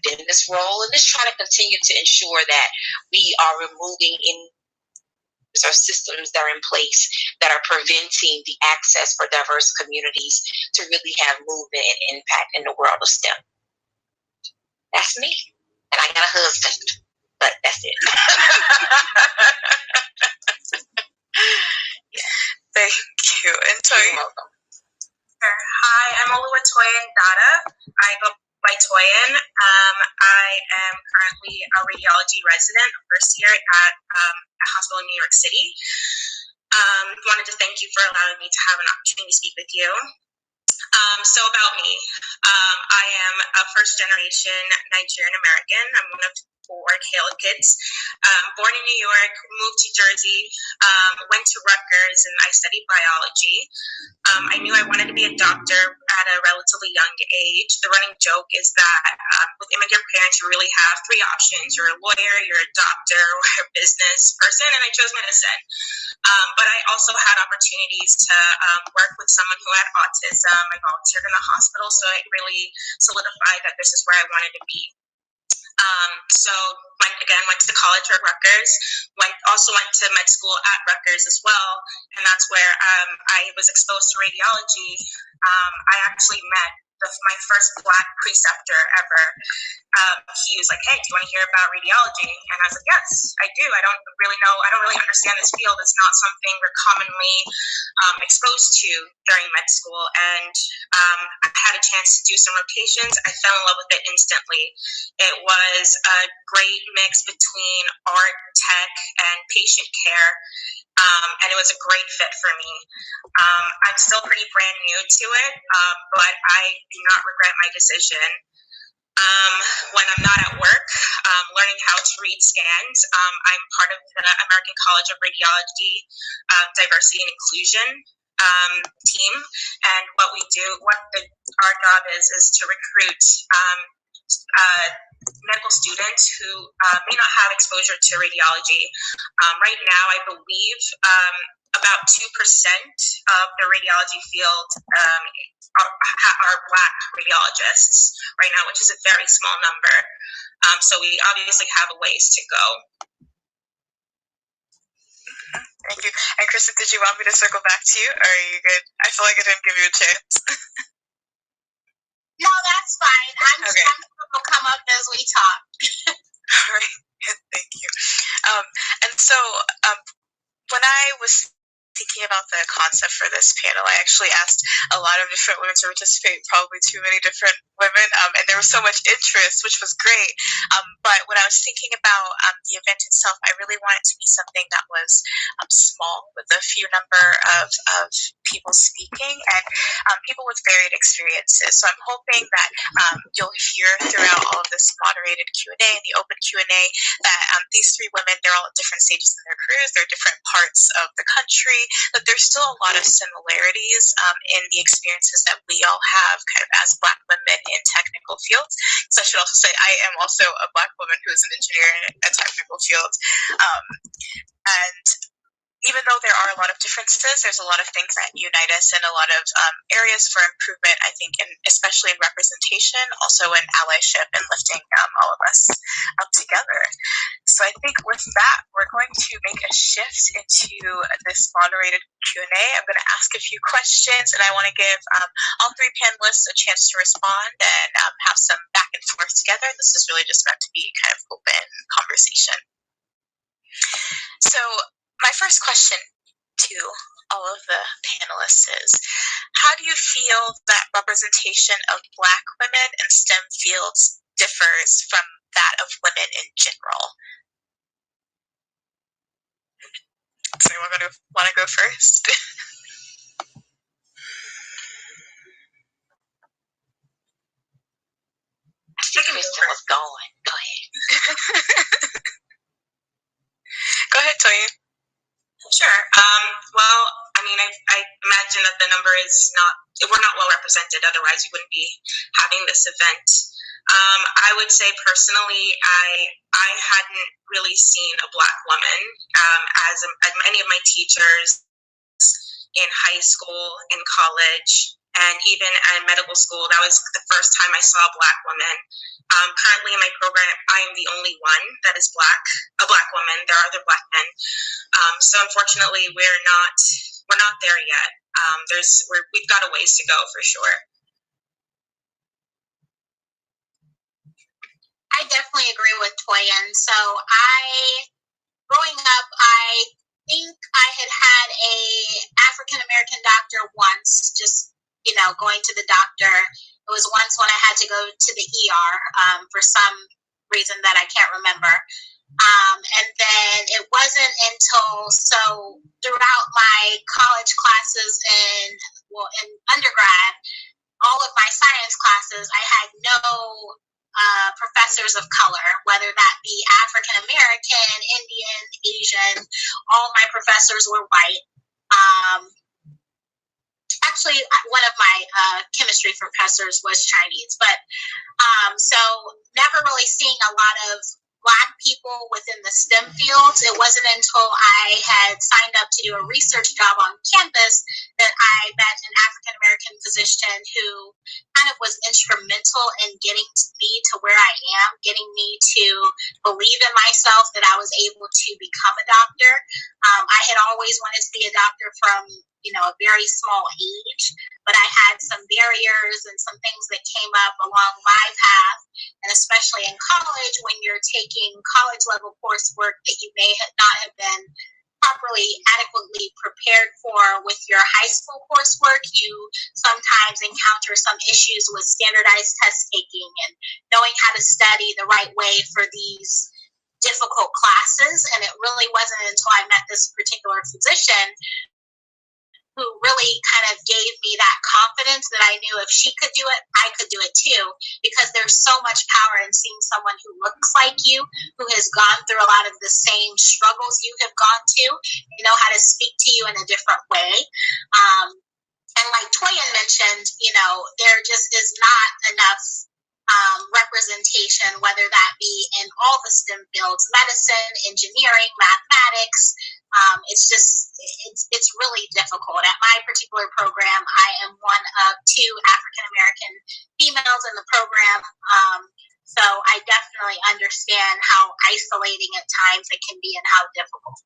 S20: in this role, and just trying to continue to ensure that we are removing our systems that are in place that are preventing the access for diverse communities to really have movement and impact in the world of STEM. That's me. And I got a husband, but that's it.
S15: Thank you. And Toyin. Hi, I'm Oluwatoyin Dada. I go by Toyin. I am currently a radiology resident, first year at a hospital in New York City. Wanted to thank you for allowing me to have an opportunity to speak with you. So about me, I am a first-generation Nigerian American. I'm one of
S2: or Kale Kids. Born in New York, moved to Jersey, went to Rutgers, and I studied biology. I knew I wanted to be a doctor at a relatively young age. The running joke is that with immigrant parents, you really have three options. You're a lawyer, you're a doctor, or a business person, and I chose medicine. But I also had opportunities to work with someone who had autism. I volunteered in a hospital, so it really solidified that this is where I wanted to be. So went to college at Rutgers, also went to med school at Rutgers as well, and that's where I was exposed to radiology. I actually met my first Black preceptor ever. He was like, "Hey, do you want to hear about radiology?" And I was like, "Yes, I do. I don't really understand this field. It's not something we're commonly exposed to during med school." And I had a chance to do some rotations. I fell in love with it instantly. It was a great mix between art, tech, and patient care. And it was a great fit for me. I'm still pretty brand new to it, but I do not regret my decision. When I'm not at work, learning how to read scans, I'm part of the American College of Radiology Diversity and Inclusion team. And our job is to recruit medical students who may not have exposure to radiology. Right now, I believe about 2% of the radiology field are Black radiologists right now, which is a very small number. So we obviously have a ways to go.
S21: Thank you. And Kristen, did you want me to circle back to you, or are you good? I feel like I didn't give you a chance.
S16: No, that's fine. I'm sure will come up as we talk.
S21: All right. Thank you. And so when I was thinking about the concept for this panel, I actually asked a lot of different women to participate, probably too many different women, and there was so much interest, which was great. But when I was thinking about the event itself, I really wanted it to be something that was small, with a few number of people speaking, and people with varied experiences. So I'm hoping that you'll hear throughout all of this moderated Q&A and the open Q&A that these three women, they're all at different stages in their careers, they're different parts of the country, but there's still a lot of similarities in the experiences that we all have kind of as Black women in technical fields. So I should also say I am also a Black woman who is an engineer in a technical field. And even though there are a lot of differences, there's a lot of things that unite us and a lot of areas for improvement, I think, and especially in representation, also in allyship and lifting all of us up together. So I think with that, we're going to make a shift into this moderated Q&A. I'm going to ask a few questions, and I want to give all three panelists a chance to respond and have some back and forth together. This is really just meant to be kind of open conversation. So my first question to all of the panelists is, how do you feel that representation of Black women in STEM fields differs from that of women in general? Does anyone want to go first?
S20: I think Kristen was going. Go ahead.
S21: Go ahead, Toyin.
S2: Sure. Well, I mean, I imagine that the number is we're not well represented. Otherwise, we wouldn't be having this event. I would say personally, I hadn't really seen a Black woman as many of my teachers in high school, in college, and even in medical school. That was the first time I saw a Black woman. Currently in my program, I am the only one that is a Black woman. There are other Black men. So unfortunately, we're not there yet. We've got a ways to go for sure.
S16: I definitely agree with Toyin. So growing up, I think I had a African American doctor once, just, going to the doctor. It was once when I had to go to the ER for some reason that I can't remember. And then it wasn't until throughout my college classes in undergrad, all of my science classes, I had no professor
S11: professors of color, whether that be African American, Indian, Asian. All my professors were white. Actually, one of my chemistry professors was Chinese, but so never really seeing a lot of Black people within the STEM fields. It wasn't until I had signed up to do a research job on campus that I met an African American physician who kind of was instrumental in getting me to where I am, getting me to believe in myself that I was able to become a doctor. I had always wanted to be a doctor from a very small age, but I had some barriers and some things that came up along my path, and especially in college when you're taking college level coursework that you may not have been properly adequately prepared for with your high school coursework. You sometimes encounter some issues with standardized test taking and knowing how to study the right way for these difficult classes. And it really wasn't until I met this particular physician who really kind of gave me that confidence that I knew if she could do it, I could do it too. Because there's so much power in seeing someone who looks like you, who has gone through a lot of the same struggles you have gone to, know how to speak to you in a different way. And like Toyin mentioned, there just is not enough representation, whether that be in all the STEM fields, medicine, engineering, mathematics. It's really difficult. At my particular program, I am one of 2 African American females in the program. So I definitely understand how isolating at times it can be and how difficult.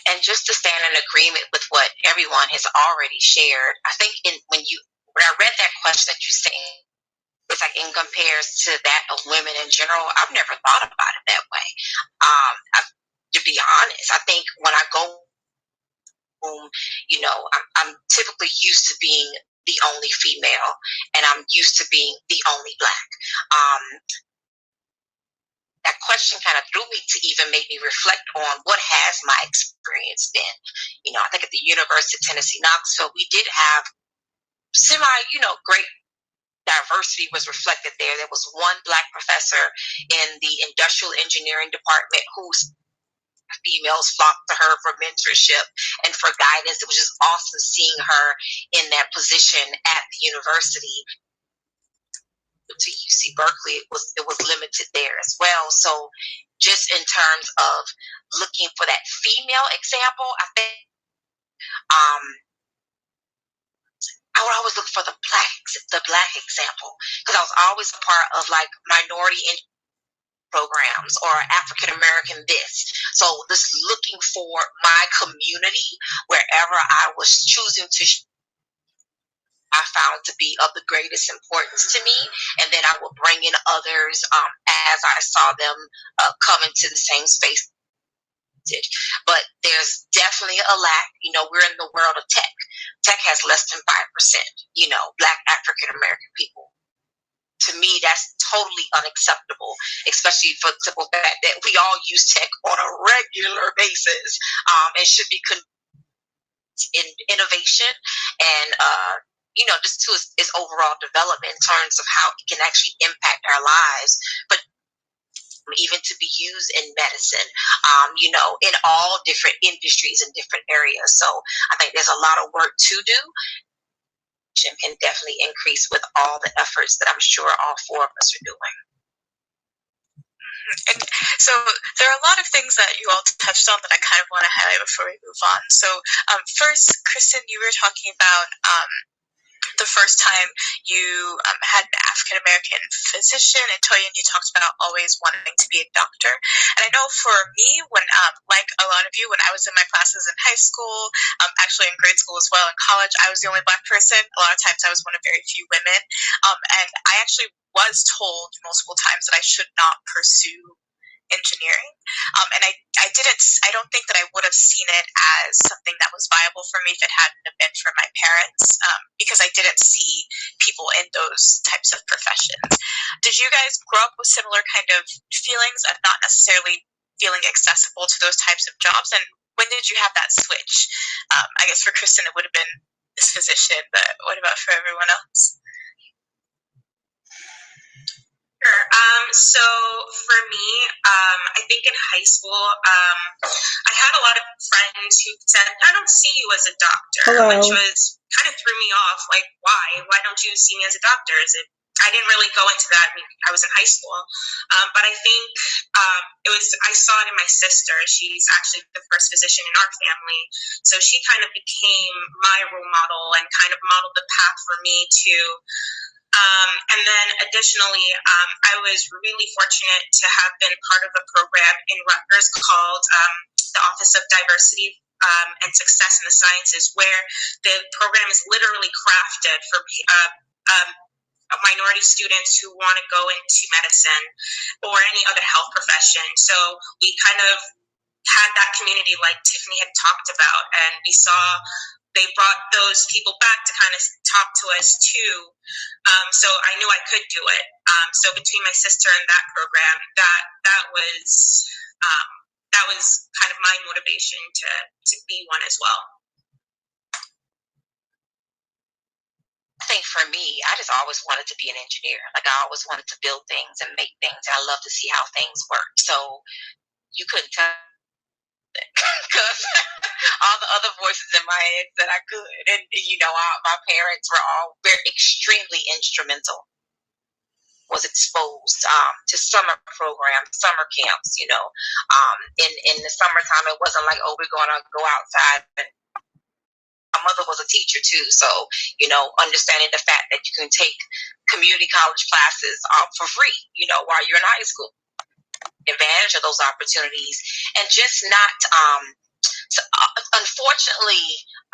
S20: And just to stand in agreement with what everyone has already shared, I think when I read that question that you said, it's like in comparison to that of women in general, I've never thought about it that way. To be honest, I think when I go home, I'm typically used to being the only female, and I'm used to being the only Black. That question kind of threw me to even make me reflect on what has my experience been. I think at the University of Tennessee, Knoxville, we did have great diversity was reflected there. There was one Black professor in the industrial engineering department whose females flocked to her for mentorship and for guidance. It was just awesome seeing her in that position at the university. To UC Berkeley, it was limited there as well. So just in terms of looking for that female example, I think I would always look for the black example, because I was always a part of like minority programs or African American this. So just looking for my community wherever I was choosing to I found to be of the greatest importance to me, and then I would bring in others as I saw them come into the same space. But there's definitely a lack. We're in the world of tech. Tech has less than 5%, Black African American people. To me, that's totally unacceptable, especially for the simple fact that we all use tech on a regular basis, and should be in innovation and just to its overall development in terms of how it can actually impact our lives, but even to be used in medicine, in all different industries and different areas. So I think there's a lot of work to do. Can definitely increase with all the efforts that I'm sure all 4 of us are doing.
S21: And so there are a lot of things that you all touched on that I kind of want to highlight before we move on. So first, Kristen, you were talking about the first time you had an African American physician, and Toyin, you talked about always wanting to be a doctor. And I know for me, when like a lot of you, when I was in my classes in high school, actually in grade school as well, in college, I was the only Black person. A lot of times I was one of very few women, and I actually was told multiple times that I should not pursue engineering. And I don't think that I would have seen it as something that was viable for me if it hadn't have been for my parents, because I didn't see people in those types of professions. Did you guys grow up with similar kind of feelings of not necessarily feeling accessible to those types of jobs? And when did you have that switch? I guess for Kristen, it would have been this physician, but what about for everyone else?
S7: think in high school, I had a lot of friends who said, I don't see you as a doctor, which was kind of threw me off. Like, why? Why don't you see me as a doctor? I didn't really go into that. I mean, I was in high school. But I think I saw it in my sister. She's actually the first physician in our family. So she kind of became my role model and kind of modeled the path for me too. And then additionally, I was really fortunate to have been part of a program in Rutgers called the Office of Diversity and Success in the Sciences, where the program is literally crafted for minority students who want to go into medicine or any other health profession. So we kind of had that community like Tiffany had talked about, and we saw they brought those people back to kind of talk to us too. So I knew I could do it. So between my sister and that program, that was kind of my motivation to be one as well.
S20: I think for me, I just always wanted to be an engineer. Like, I always wanted to build things and make things. And I love to see how things work. So you couldn't tell because all the other voices in my head said I could. And, my parents were all extremely instrumental. Was exposed to summer programs, summer camps, in the summertime, it wasn't like, oh, we're going to go outside. And my mother was a teacher too, so understanding the fact that you can take community college classes for free, while you're in high school, advantage of those opportunities, and just not. So, unfortunately,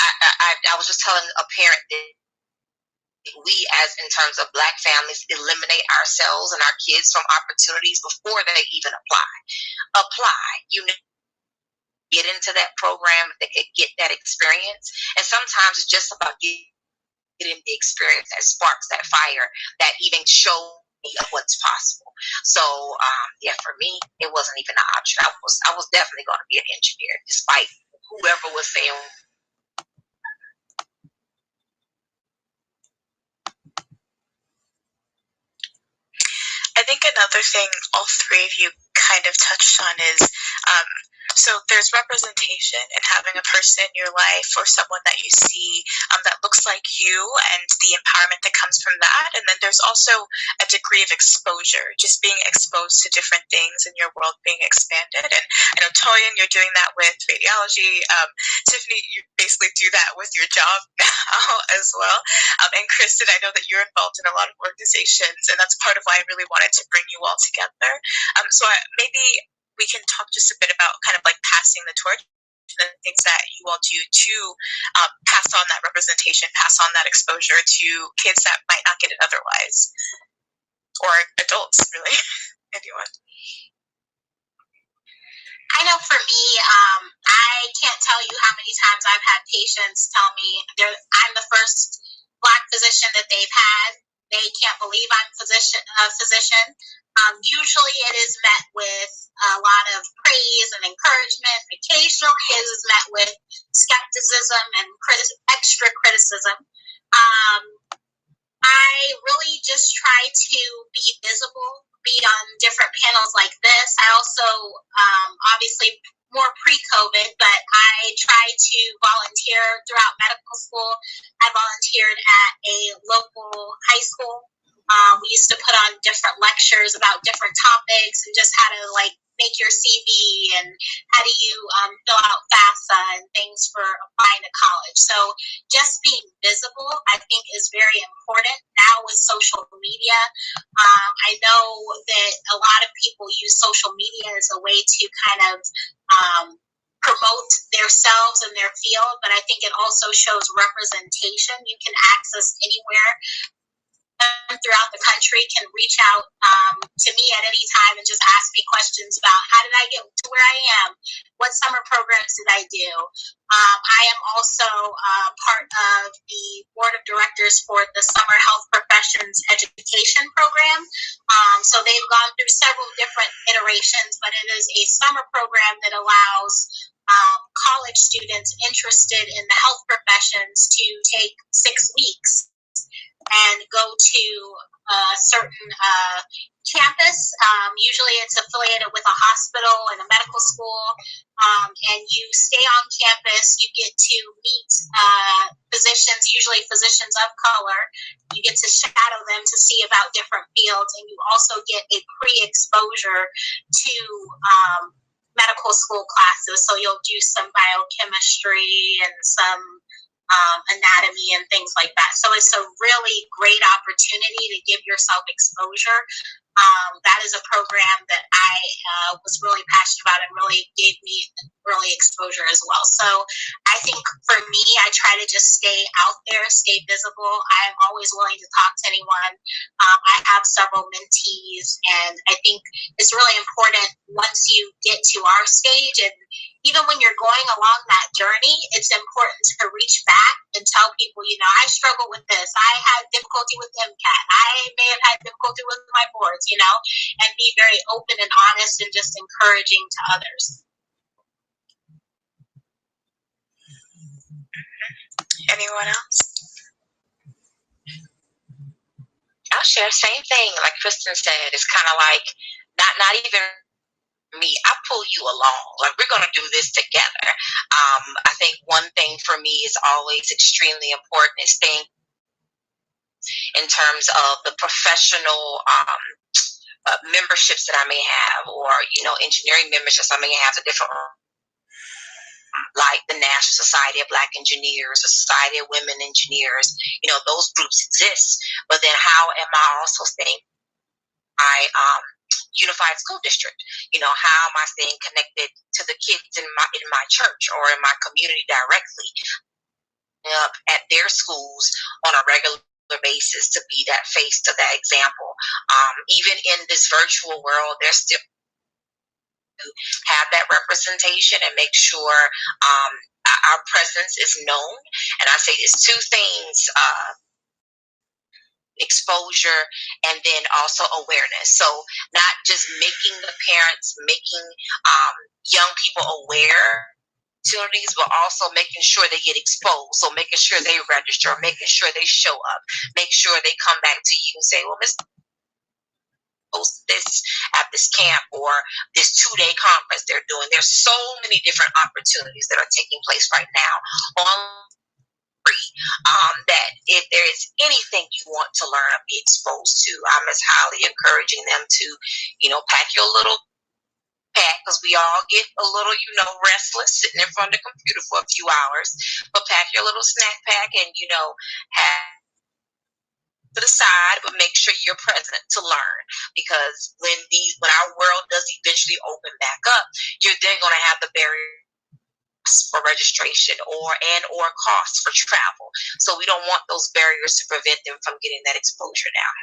S20: I was just telling a parent that we, as in terms of Black families, eliminate ourselves and our kids from opportunities before they even apply. Get into that program, they could get that experience. And sometimes it's just about getting the experience that sparks that fire that even shows me what's possible. So, for me, it wasn't even an option. I was definitely going to be an engineer, despite whoever was saying.
S21: I think another thing all three of you kind of touched on is so there's representation and having a person in your life or someone that you see that looks like you and the empowerment that comes from that. And then there's also a degree of exposure, just being exposed to different things in your world being expanded. And I know, Toyin, you're doing that with radiology. Tiffany, you basically do that with your job now as well. And Kristen, I know that you're involved in a lot of organizations, and that's part of why I really wanted to bring you all together. So maybe we can talk just a bit about kind of like passing the torch and the things that you all do to pass on that representation, pass on that exposure to kids that might not get it otherwise, or adults, really. Anyone?
S16: I know for me, I can't tell you how many times I've had patients tell me I'm the first Black physician that they've had. They can't believe I'm a physician. Usually it is met with a lot of praise and encouragement. Occasionally it is met with skepticism and extra criticism. I really just try to be visible, be on different panels like this. I also, obviously more pre-COVID, but I try to volunteer throughout medical school. I volunteered at a local high school. We used to put on different lectures about different topics and just how to make your CV and how do you fill out FAFSA and things for applying to college. So just being visible, I think, is very important now with social media. I know that a lot of people use social media as a way to kind of promote themselves and their field, but I think it also shows representation. You can access anywhere throughout the country, can reach out to me at any time and just ask me questions about how did I get to where I am, what summer programs did I do. I am also part of the board of directors for the Summer Health Professions Education Program. So they've gone through several different iterations, but it is a summer program that allows college students interested in the health professions to take 6 weeks
S11: and go to a certain campus. Usually it's affiliated with a hospital and a medical school, and you stay on campus. You get to meet physicians, usually physicians of color. You get to shadow them to see about different fields, and you also get a pre-exposure to medical school classes. So you'll do some biochemistry and some anatomy and things like that. So it's a really great opportunity to give yourself exposure. That is a program that I was really passionate about and really gave me early exposure as well. So I think for me, I try to just stay out there, stay visible. I'm always willing to talk to anyone. I have several mentees, and I think it's really important once you get to our stage, and even when you're going along that journey, it's important to reach back and tell people, you know, I struggle with this. I had difficulty with MCAT. I may have had difficulty with my boards, you know, and be very open and honest and just encouraging to others.
S21: Anyone else?
S20: I'll share. Same thing. Like Kristen said, it's kind of like not even me. I pull you along. Like, we're going to do this together. I think one thing for me is always extremely important is staying in terms of the professional memberships that I may have, or, you know, engineering memberships I may have, the different, like the National Society of Black Engineers, the Society of Women Engineers. You know, those groups exist. But then how am I also staying Unified School District? You know, how am I staying connected to the kids in my church or in my community directly, up at their schools on a regular basis to be that face, to that example. Even in this virtual world, there's still have that representation and make sure our presence is known. And I say there's two things: exposure and then also awareness. So not just making the parents, making young people aware opportunities, but also making sure they get exposed. So making sure they register, making sure they show up, make sure they come back to you and say, well, Miss, this at this camp or this 2-day conference they're doing. There's so many different opportunities that are taking place right now on free, that if there is anything you want to learn or be exposed to, I'm as highly encouraging them to, you know, pack your little pack, because we all get a little, you know, restless sitting in front of the computer for a few hours, but pack your little snack pack and, you know, have to the side, but make sure you're present to learn, because when our world does eventually open back up, you're then going to have the barrier for registration or costs for travel. So we don't want those barriers to prevent them from getting that exposure now.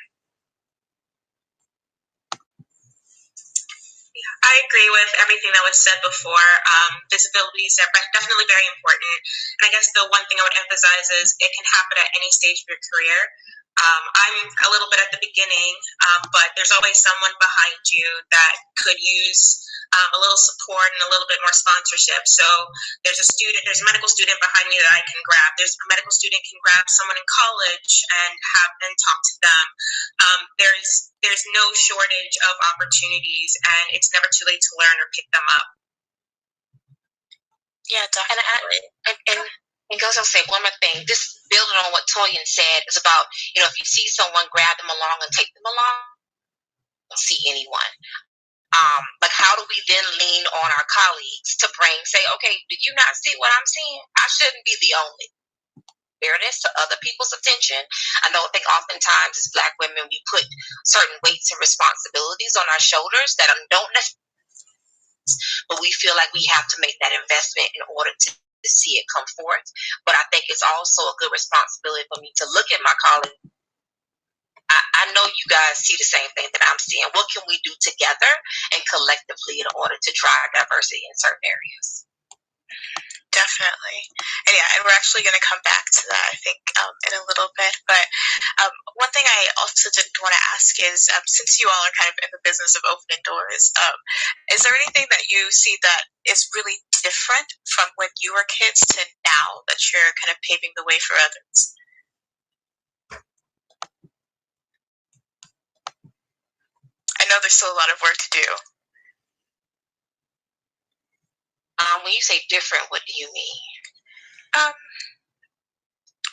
S2: I agree with everything that was said before. Visibility is definitely very important. And I guess the one thing I would emphasize is it can happen at any stage of your career. I'm a little bit at the beginning, but there's always someone behind you that could use a little support and a little bit more sponsorship. So there's a medical student behind me that I can grab. There's a medical student can grab someone in college and talk to them. There's no shortage of opportunities, and it's never too late to learn or pick them up.
S21: Yeah, definitely.
S20: And goes on to say one more thing, just building on what Toyin said, is about, you know, if you see someone, grab them along and take them along. Don't see anyone. Like, how do we then lean on our colleagues to say, okay, did you not see what I'm seeing? I shouldn't be the only. Fairness to other people's attention. I think oftentimes as Black women, we put certain weights and responsibilities on our shoulders that don't necessarily, but we feel like we have to make that investment in order to see it come forth. But I think it's also a good responsibility for me to look at my colleagues. I know you guys see the same thing that I'm seeing. What can we do together and collectively in order to drive diversity in certain areas?
S21: Definitely. And yeah, and we're actually going to come back to that, I think, in a little bit. But one thing I also did want to ask is, since you all are kind of in the business of opening doors, is there anything that you see that is really different from when you were kids to now that you're kind of paving the way for others? know there's still a lot of work to do.
S20: When you say different, what do you mean?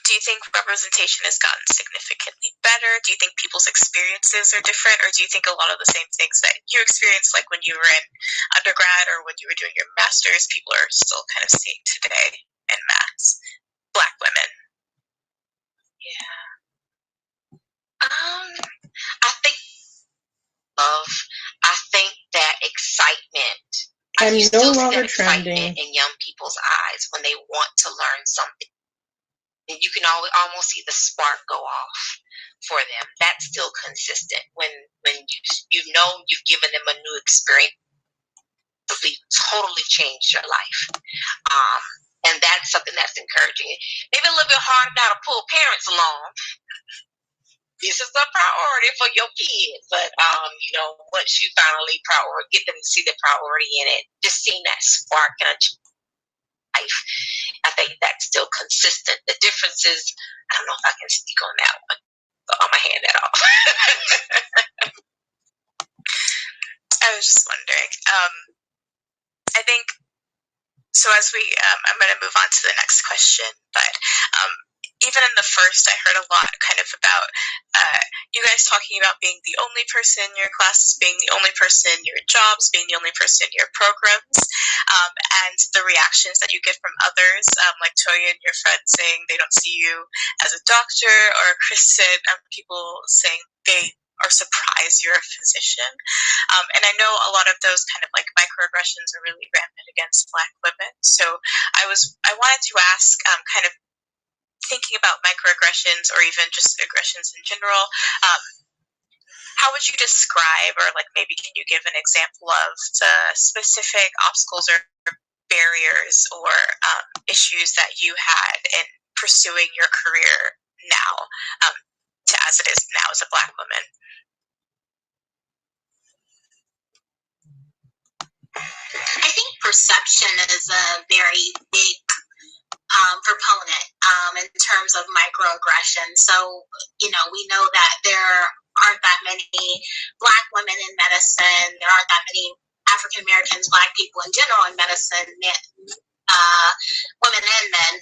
S21: Do you think representation has gotten significantly better? Do you think people's experiences are different? Or do you think a lot of the same things that you experienced, like when you were in undergrad or when you were doing your master's, people are still kind of seeing today in mass? Black women.
S20: Yeah. I think that excitement.
S9: I'm
S20: you
S9: no
S20: still
S9: longer
S20: see that
S9: trending.
S20: excitement in young people's eyes when they want to learn something. And you can almost see the spark go off for them. That's still consistent when you know you've given them a new experience, totally changed your life. And that's something that's encouraging. Maybe a little bit hard now to pull parents along. This is a priority for your kids, but once you finally get them to see the priority in it, just seeing that spark in a life, I think that's still consistent. The difference is, I don't know if I can speak on that one, but I'm gonna hand that off.
S21: I was just wondering. I think so. As we, I'm going to move on to the next question, but even in the first, I heard a lot kind of about you guys talking about being the only person in your classes, being the only person in your jobs, being the only person in your programs, and the reactions that you get from others, like Toya and your friends saying they don't see you as a doctor, or Kristen, people saying they are surprised you're a physician. And I know a lot of those kind of like microaggressions are really rampant against Black women. So I wanted to ask, kind of thinking about microaggressions or even just aggressions in general, how would you describe, or like maybe can you give an example of the specific obstacles or barriers or issues that you had in pursuing your career now, as it is now as a Black woman?
S16: I think perception is a very big proponent in terms of microaggression. So, we know that there aren't that many Black women in medicine. There aren't that many African Americans, Black people in general in medicine, women and men.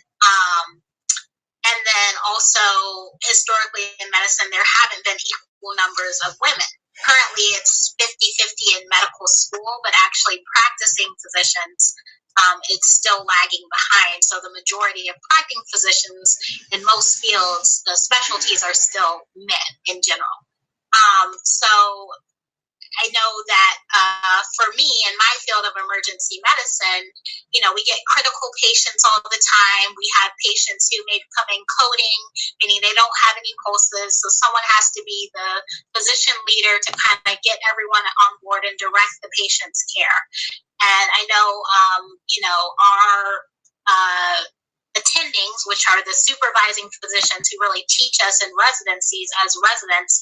S16: And then also, historically in medicine, there haven't been equal numbers of women. Currently, it's 50-50 in medical school, but actually practicing physicians, it's still lagging behind. So the majority of practicing physicians in most fields, the specialties are still men in general. So I know that for me, in my field of emergency medicine, we get critical patients all the time. We have patients who may come in coding, meaning they don't have any pulses. So someone has to be the physician leader to kind of get everyone on board and direct the patient's care. And I know, our attendings, which are the supervising physicians who really teach us in residencies as residents,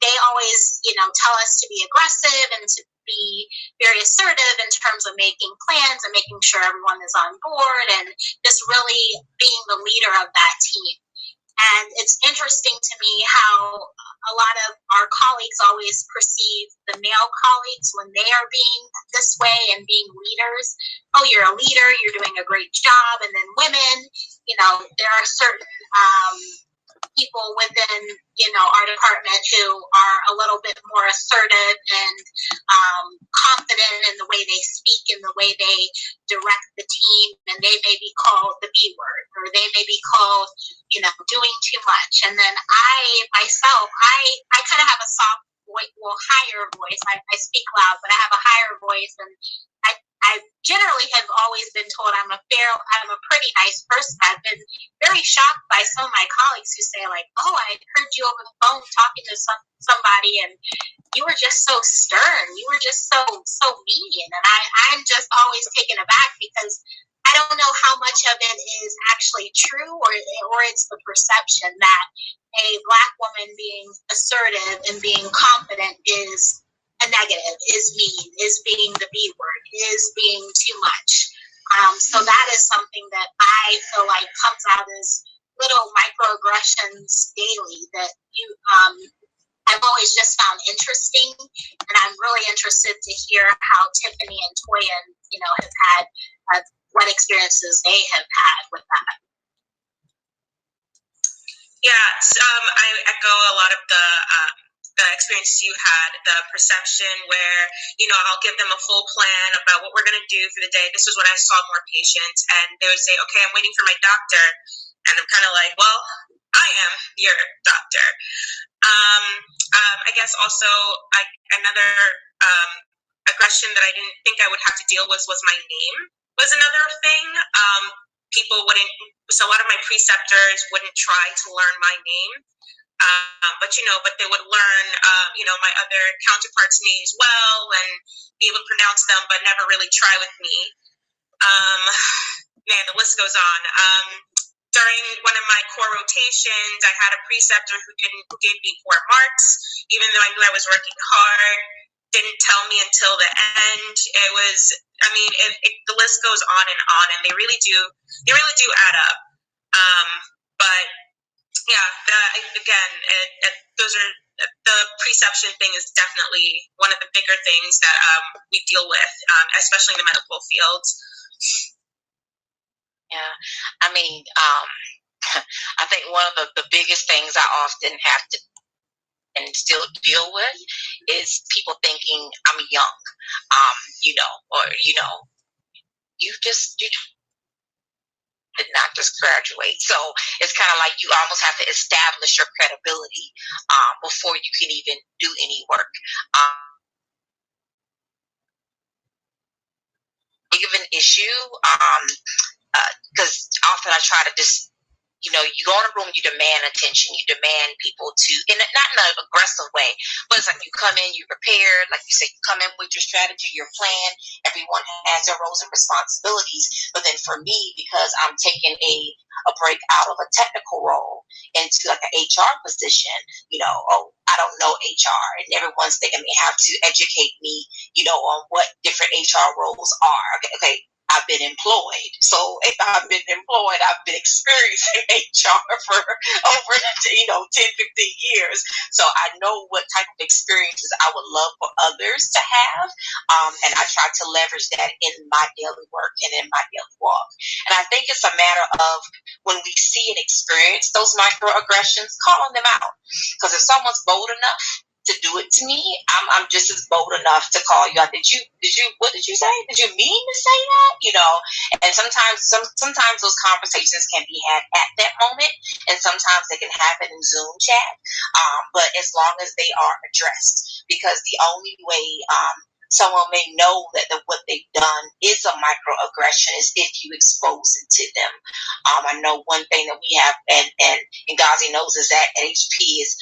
S16: they always, tell us to be aggressive and to be very assertive in terms of making plans and making sure everyone is on board and just really being the leader of that team. And it's interesting to me how a lot of our colleagues always perceive the male colleagues when they are being this way and being leaders. Oh, you're a leader, you're doing a great job. And then women, there are certain people within, our department who are a little bit more assertive and confident in the way they speak and the way they direct the team. And they may be called the B word, or they may be called, doing too much. And then I myself kind of have a soft voice, higher voice. I speak loud, but I have a higher voice, and I generally have always been told I'm a pretty nice person. I've been very shocked by some of my colleagues who say like, "Oh, I heard you over the phone talking to somebody, and you were just so stern. You were just so mean." And I'm just always taken aback because I don't know how much of it is actually true, or it's the perception that a Black woman being assertive and being confident is a negative, is mean, is being the B word, is being too much. So that is something that I feel like comes out as little microaggressions daily that I've always just found interesting, and
S11: I'm really interested to hear how Tiffany and Toyin, have had what experiences they have had with that.
S2: Yeah, I echo a lot of the experience you had, the perception where, I'll give them a full plan about what we're going to do for the day. This is when I saw more patients, and they would say, okay, I'm waiting for my doctor. And I'm kind of like, well, I am your doctor. I guess also another aggression that I didn't think I would have to deal with was my name was another thing. People wouldn't, so a lot of my preceptors wouldn't try to learn my name. But they would learn, my other counterparts' names well and be able to pronounce them, but never really try with me. The list goes on. During one of my core rotations, I had a preceptor who gave me 4 marks, even though I knew I was working hard. Didn't tell me until the end. It was, the list goes on, and they really do add up. But yeah, those are the preception thing is definitely one of the bigger things that we deal with, especially in the medical field.
S20: Yeah, I think one of the biggest things I often have to and still deal with is people thinking I'm young, you did not just graduate. So it's kind of like you almost have to establish your credibility before you can even do any work. Big of an issue because often I try to just, you go in a room, you demand attention, you demand people to, and not in an aggressive way, but it's like you come in, you're prepared, like you said, you come in with your strategy, your plan, everyone has their roles and responsibilities, but then for me, because I'm taking a break out of a technical role into like an HR position, I don't know HR, and everyone's thinking they have to educate me, on what different HR roles are. Okay. I've been employed. So if I've been employed, I've been experiencing HR for over, 10, 15 years. So I know what type of experiences I would love for others to have. And I try to leverage that in my daily work and in my daily walk. And I think it's a matter of when we see and experience those microaggressions, calling them out. Because if someone's bold enough to do it to me, I'm just as bold enough to call you out. What did you say? Did you mean to say that? And sometimes those conversations can be had at that moment, and sometimes they can happen in Zoom chat. But as long as they are addressed, because the only way someone may know that what they've done is a microaggression is if you expose it to them. I know one thing that we have, and Ngazi knows, is that HP is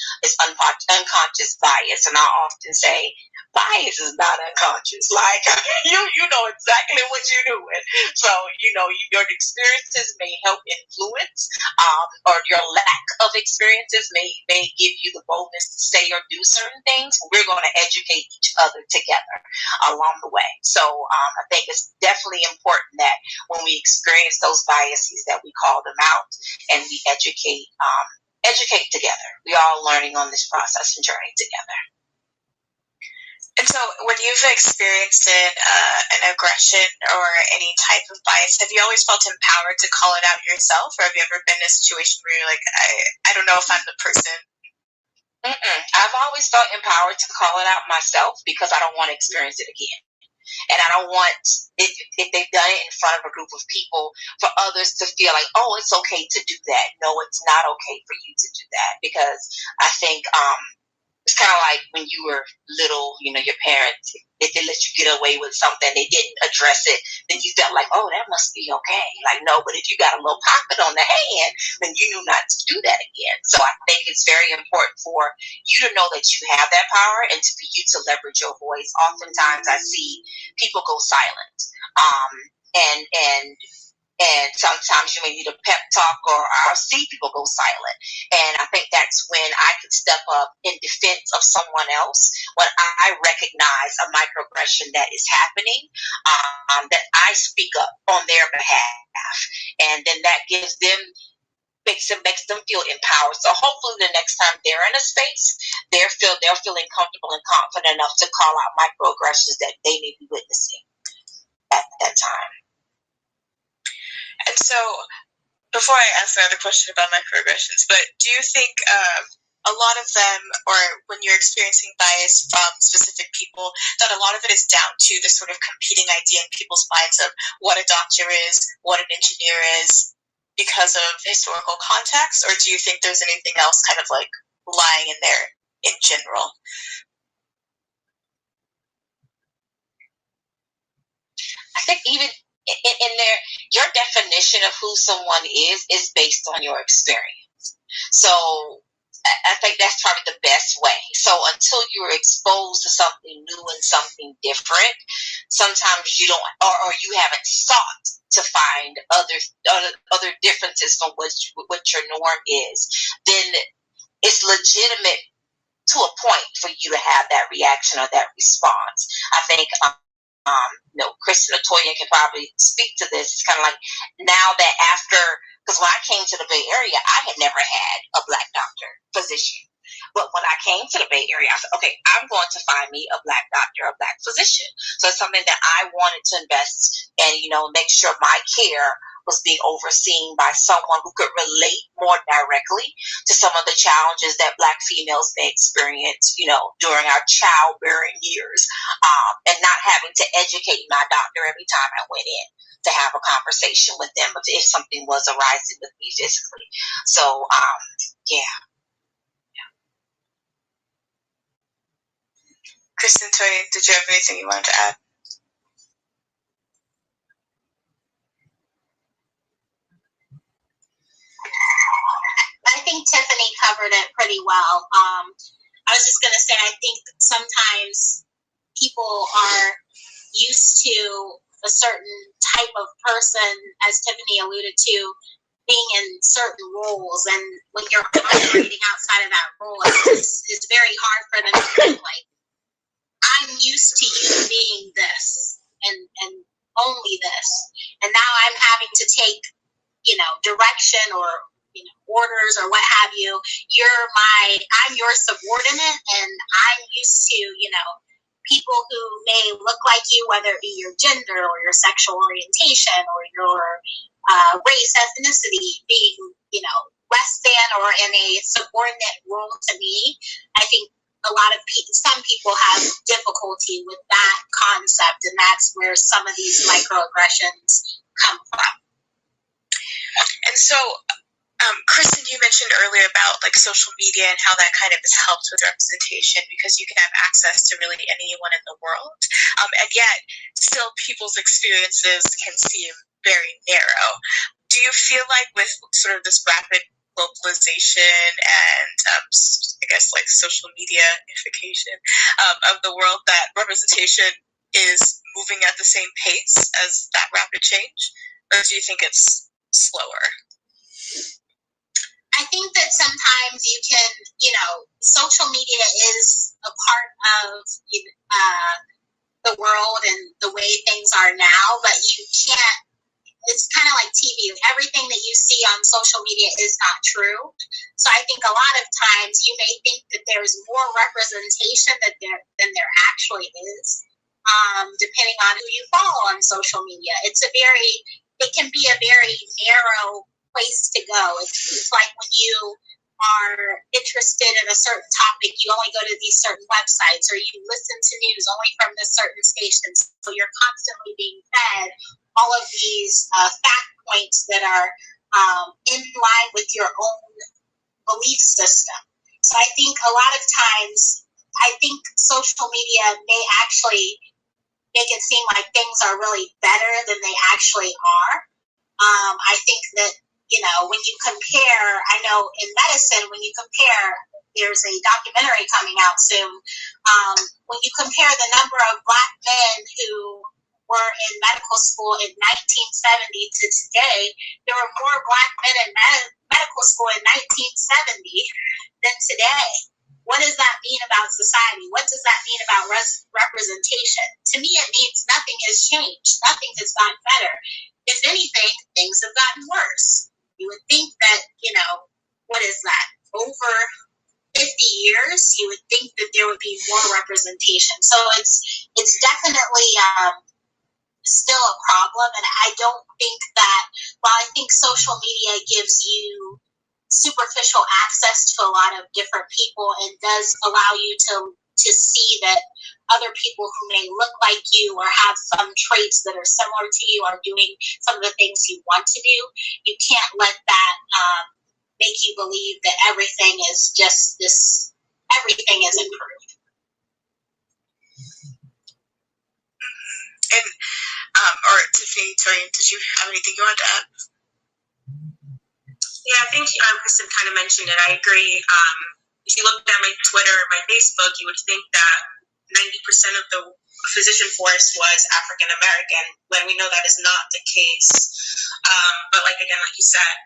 S20: unconscious bias, and I often say bias is not unconscious. Like you know exactly what you're doing. So your experiences may help influence, or your lack of experiences may give you the boldness to say or do certain things. We're going to educate each other together along the way. So I think it's definitely important that when we experience those biases, that we call them out and we educate together. We all learning on this process and journey together.
S21: And so when you've experienced an aggression or any type of bias, have you always felt empowered to call it out yourself? Or have you ever been in a situation where you're like, I don't know if I'm the person?
S20: I've always felt empowered to call it out myself because I don't want to experience it again. And I don't want, if they've done it in front of a group of people, for others to feel like, oh, it's okay to do that. No, it's not okay for you to do that. Because I think it's kind of like when you were little, your parents, if they let you get away with something, they didn't address it, then you felt like, oh, that must be okay. Like, no, but if you got a little pocket on the hand, then you knew not to do that again. So I think it's very important for you to know that you have that power and for you to leverage your voice. Oftentimes I see people go silent. And sometimes you may need a pep talk, or I'll see people go silent. And I think that's when I can step up in defense of someone else, when I recognize a microaggression that is happening, that I speak up on their behalf. And then that gives them makes them feel empowered. So hopefully the next time they're in a space, they're feeling comfortable and confident enough to call out microaggressions that they may be witnessing at that time.
S21: And so, before I ask another question about microaggressions, but do you think a lot of them, or when you're experiencing bias from specific people, that a lot of it is down to the sort of competing idea in people's minds of what a doctor is, what an engineer is, because of historical context, or do you think there's anything else kind of like lying in there in general?
S20: I think even in there, your definition of who someone is based on your experience. So I think that's probably the best way. So until you're exposed to something new and something different, sometimes you don't, or you haven't sought to find other differences from what your norm is, then it's legitimate to a point for you to have that reaction or that response. I think Kristen or Toya can probably speak to this. It's kind of like now that after, because when I came to the Bay Area, I had never had a Black doctor, physician. But when I came to the Bay Area, I said, okay, I'm going to find me a Black doctor, a Black physician. So it's something that I wanted to invest and, make sure my care was being overseen by someone who could relate more directly to some of the challenges that Black females may experience, during our childbearing years, and not having to educate my doctor every time I went in to have a conversation with them if something was arising with me physically. So, yeah.
S21: Kristen, Toya, did you have anything you wanted to add?
S16: I think Tiffany covered it pretty well. I was just going to say, I think sometimes people are used to a certain type of person, as Tiffany alluded to, being in certain roles. And when you're operating outside of that role, it's very hard for them to think like, I'm used to you being this and only this. And now I'm having to take, direction or orders or what have you. I'm your subordinate, and I'm used to, people who may look like you, whether it be your gender or your sexual orientation or your race, ethnicity, being, less than or in a subordinate role to me. I think some people have difficulty with that concept, and that's where some of these microaggressions come from.
S21: And so, Kristen, you mentioned earlier about like social media and how that kind of has helped with representation because you can have access to really anyone in the world. And yet, still people's experiences can seem very narrow. Do you feel like with sort of this rapid globalization and I guess like social media-ification of the world that representation is moving at the same pace as that rapid change? Or do you think it's slower?
S16: I think that sometimes you can, social media is a part of the world and the way things are now, but you can't, it's kind of like TV. Everything that you see on social media is not true. So I think a lot of times you may think that there's more representation than there actually is, depending on who you follow on social media. It can be a very narrow place to go. It's like when you are interested in a certain topic, you only go to these certain websites, or you listen to news only from this certain stations. So you're constantly being fed all of these fact points that are in line with your own belief system. So I think a lot of times, social media may actually make it seem like things are really better than they actually are. I think that, when you compare, I know in medicine, when you compare, there's a documentary coming out soon. When you compare the number of Black men who were in medical school in 1970 to today, there were more Black men in medical school in 1970 than today. What does that mean about society? What does that mean about representation? To me, it means nothing has changed. Nothing has gotten better. If anything, things have gotten worse.
S11: You would think that, what is that, over 50 years, you would think that there would be more representation. So it's definitely still a problem, and I don't think that, while I think social media gives you superficial access to a lot of different people and does allow you to see that other people who may look like you or have some traits that are similar to you are doing some of the things you want to do, you can't let that make you believe that everything is just this, everything is improved.
S21: And or Tiffany, Torian, did you have anything you wanted to add?
S7: Yeah, I think Kristen kind of mentioned it. I agree. If you looked at my Twitter or my Facebook, you would think that 90% of the physician force was African American, when we know that is not the case. But like you said,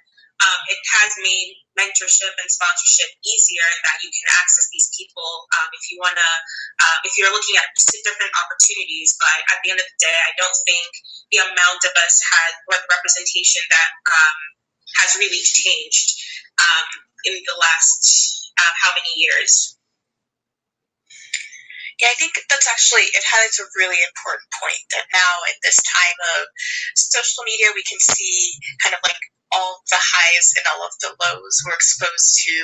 S7: it has made mentorship and sponsorship easier in that you can access these people if you want to, if you're looking at different opportunities. But at the end of the day, I don't think the amount of us or the representation that has really changed in the last how many years.
S21: Yeah, I think that's actually, it highlights a really important point that now at this time of social media, we can see kind of like all the highs and all of the lows. We're exposed to,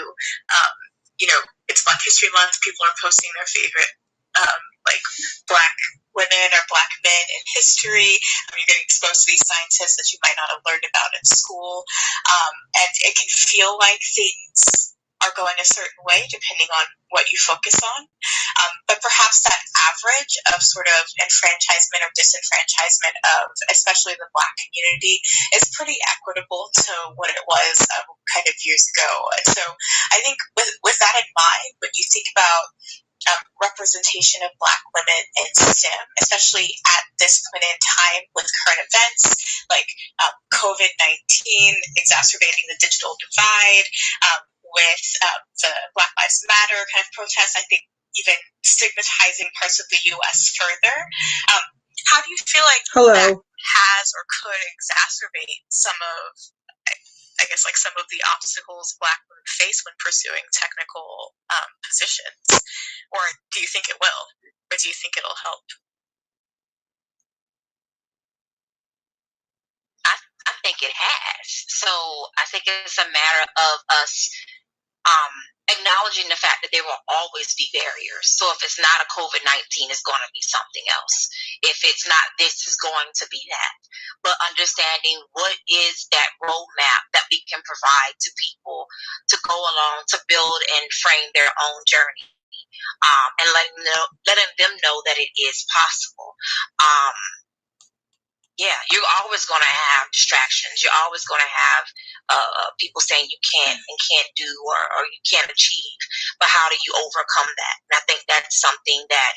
S21: it's Black History Month. People are posting their favorite, like Black women or Black men in history. You're getting exposed to these scientists that you might not have learned about in school. And it can feel like things are going a certain way depending on what you focus on. But perhaps that average of sort of enfranchisement or disenfranchisement of especially the Black community is pretty equitable to what it was kind of years ago. And so I think with that in mind, when you think about representation of Black women in STEM, especially at this point in time with current events like COVID-19 exacerbating the digital divide, with the Black Lives Matter kind of protests, I think even stigmatizing parts of the U.S. further. How do you feel like that has or could exacerbate some of, I guess, like some of the obstacles Black women face when pursuing technical positions? Or do you think it will? Or do you think it'll help?
S20: I think it has. So I think it's a matter of us acknowledging the fact that there will always be barriers. So if it's not a COVID-19, it's going to be something else. If it's not this, it's going to be that. But understanding what is that roadmap that we can provide to people to go along, to build and frame their own journey, and letting them know that it is possible. Yeah, you're always going to have distractions. You're always going to have people saying you can't and can't do or you can't achieve. But how do you overcome that? And I think that's something that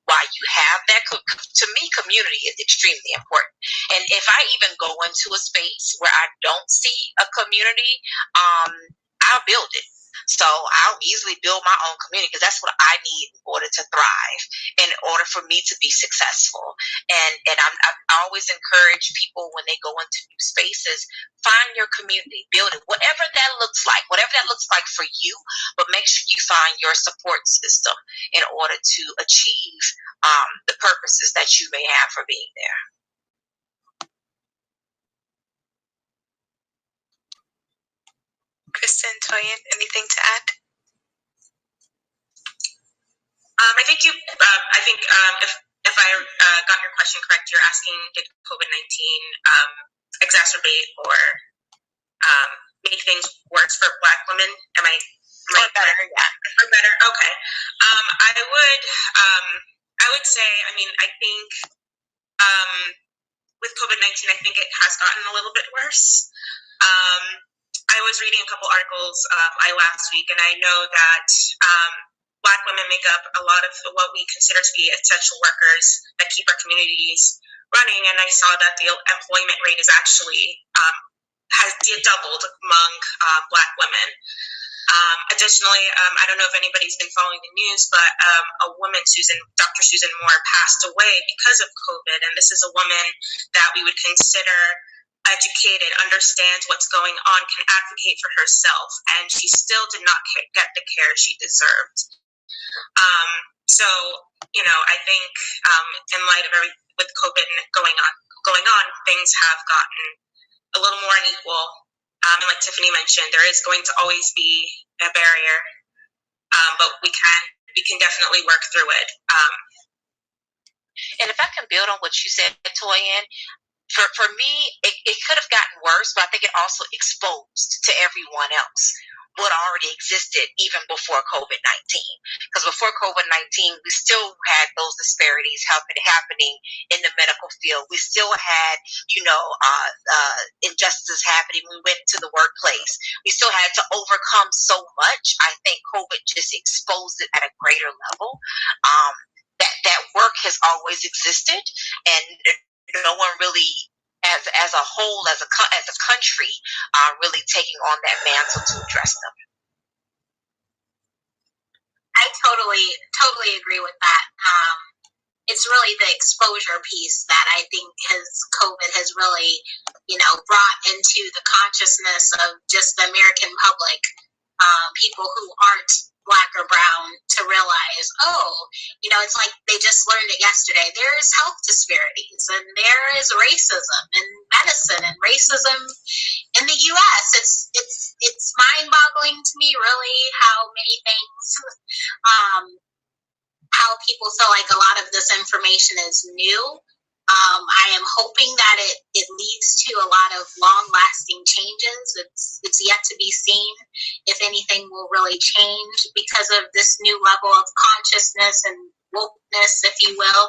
S20: while you have that, to me, community is extremely important. And if I even go into a space where I don't see a community, I'll build it. So I'll easily build my own community because that's what I need in order to thrive, in order for me to be successful. And I always encourage people when they go into new spaces, find your community, build it, whatever that looks like for you, but make sure you find your support system in order to achieve the purposes that you may have for being there.
S21: Kristen, Toyin, anything to add?
S7: I think if I got your question correct, you're asking did COVID-19 exacerbate or make things worse for Black women? Am I
S21: better? Yeah.
S7: Or better? Okay. I would say, I think with COVID-19, I think it has gotten a little bit worse. I was reading a couple articles last week, and I know that Black women make up a lot of what we consider to be essential workers that keep our communities running, and I saw that the employment rate is actually has doubled among Black women. Additionally, I don't know if anybody's been following the news, but a woman, Dr. Susan Moore, passed away because of COVID, and this is a woman that we would consider
S2: educated, understands what's going on, can advocate for herself, and she still did not get the care she deserved. So, I think in light of with COVID going on, things have gotten a little more unequal. And like Tiffany mentioned, there is going to always be a barrier, but we can definitely work through it.
S20: And if I can build on what you said, Toyin, for me, it could have gotten worse, but I think it also exposed to everyone else what already existed even before COVID-19. Because before COVID-19, we still had those disparities happening in the medical field. We still had, injustices happening. We went to the workplace. We still had to overcome so much. I think COVID just exposed it at a greater level. That work has always existed, and no one really, as a whole, as a country, really taking on that mantle to address them.
S1: I totally agree with that. It's really the exposure piece that I think COVID has really, brought into the consciousness of just the American public, people who aren't Black or brown, to realize, it's like they just learned it yesterday. There is health disparities, and there is racism in medicine and racism in the U.S. It's mind-boggling to me, really, how many things, how people feel like a lot of this information is new. I am hoping that it leads to a lot of long-lasting changes. It's yet to be seen if anything will really change because of this new level of consciousness and wokeness, if you will.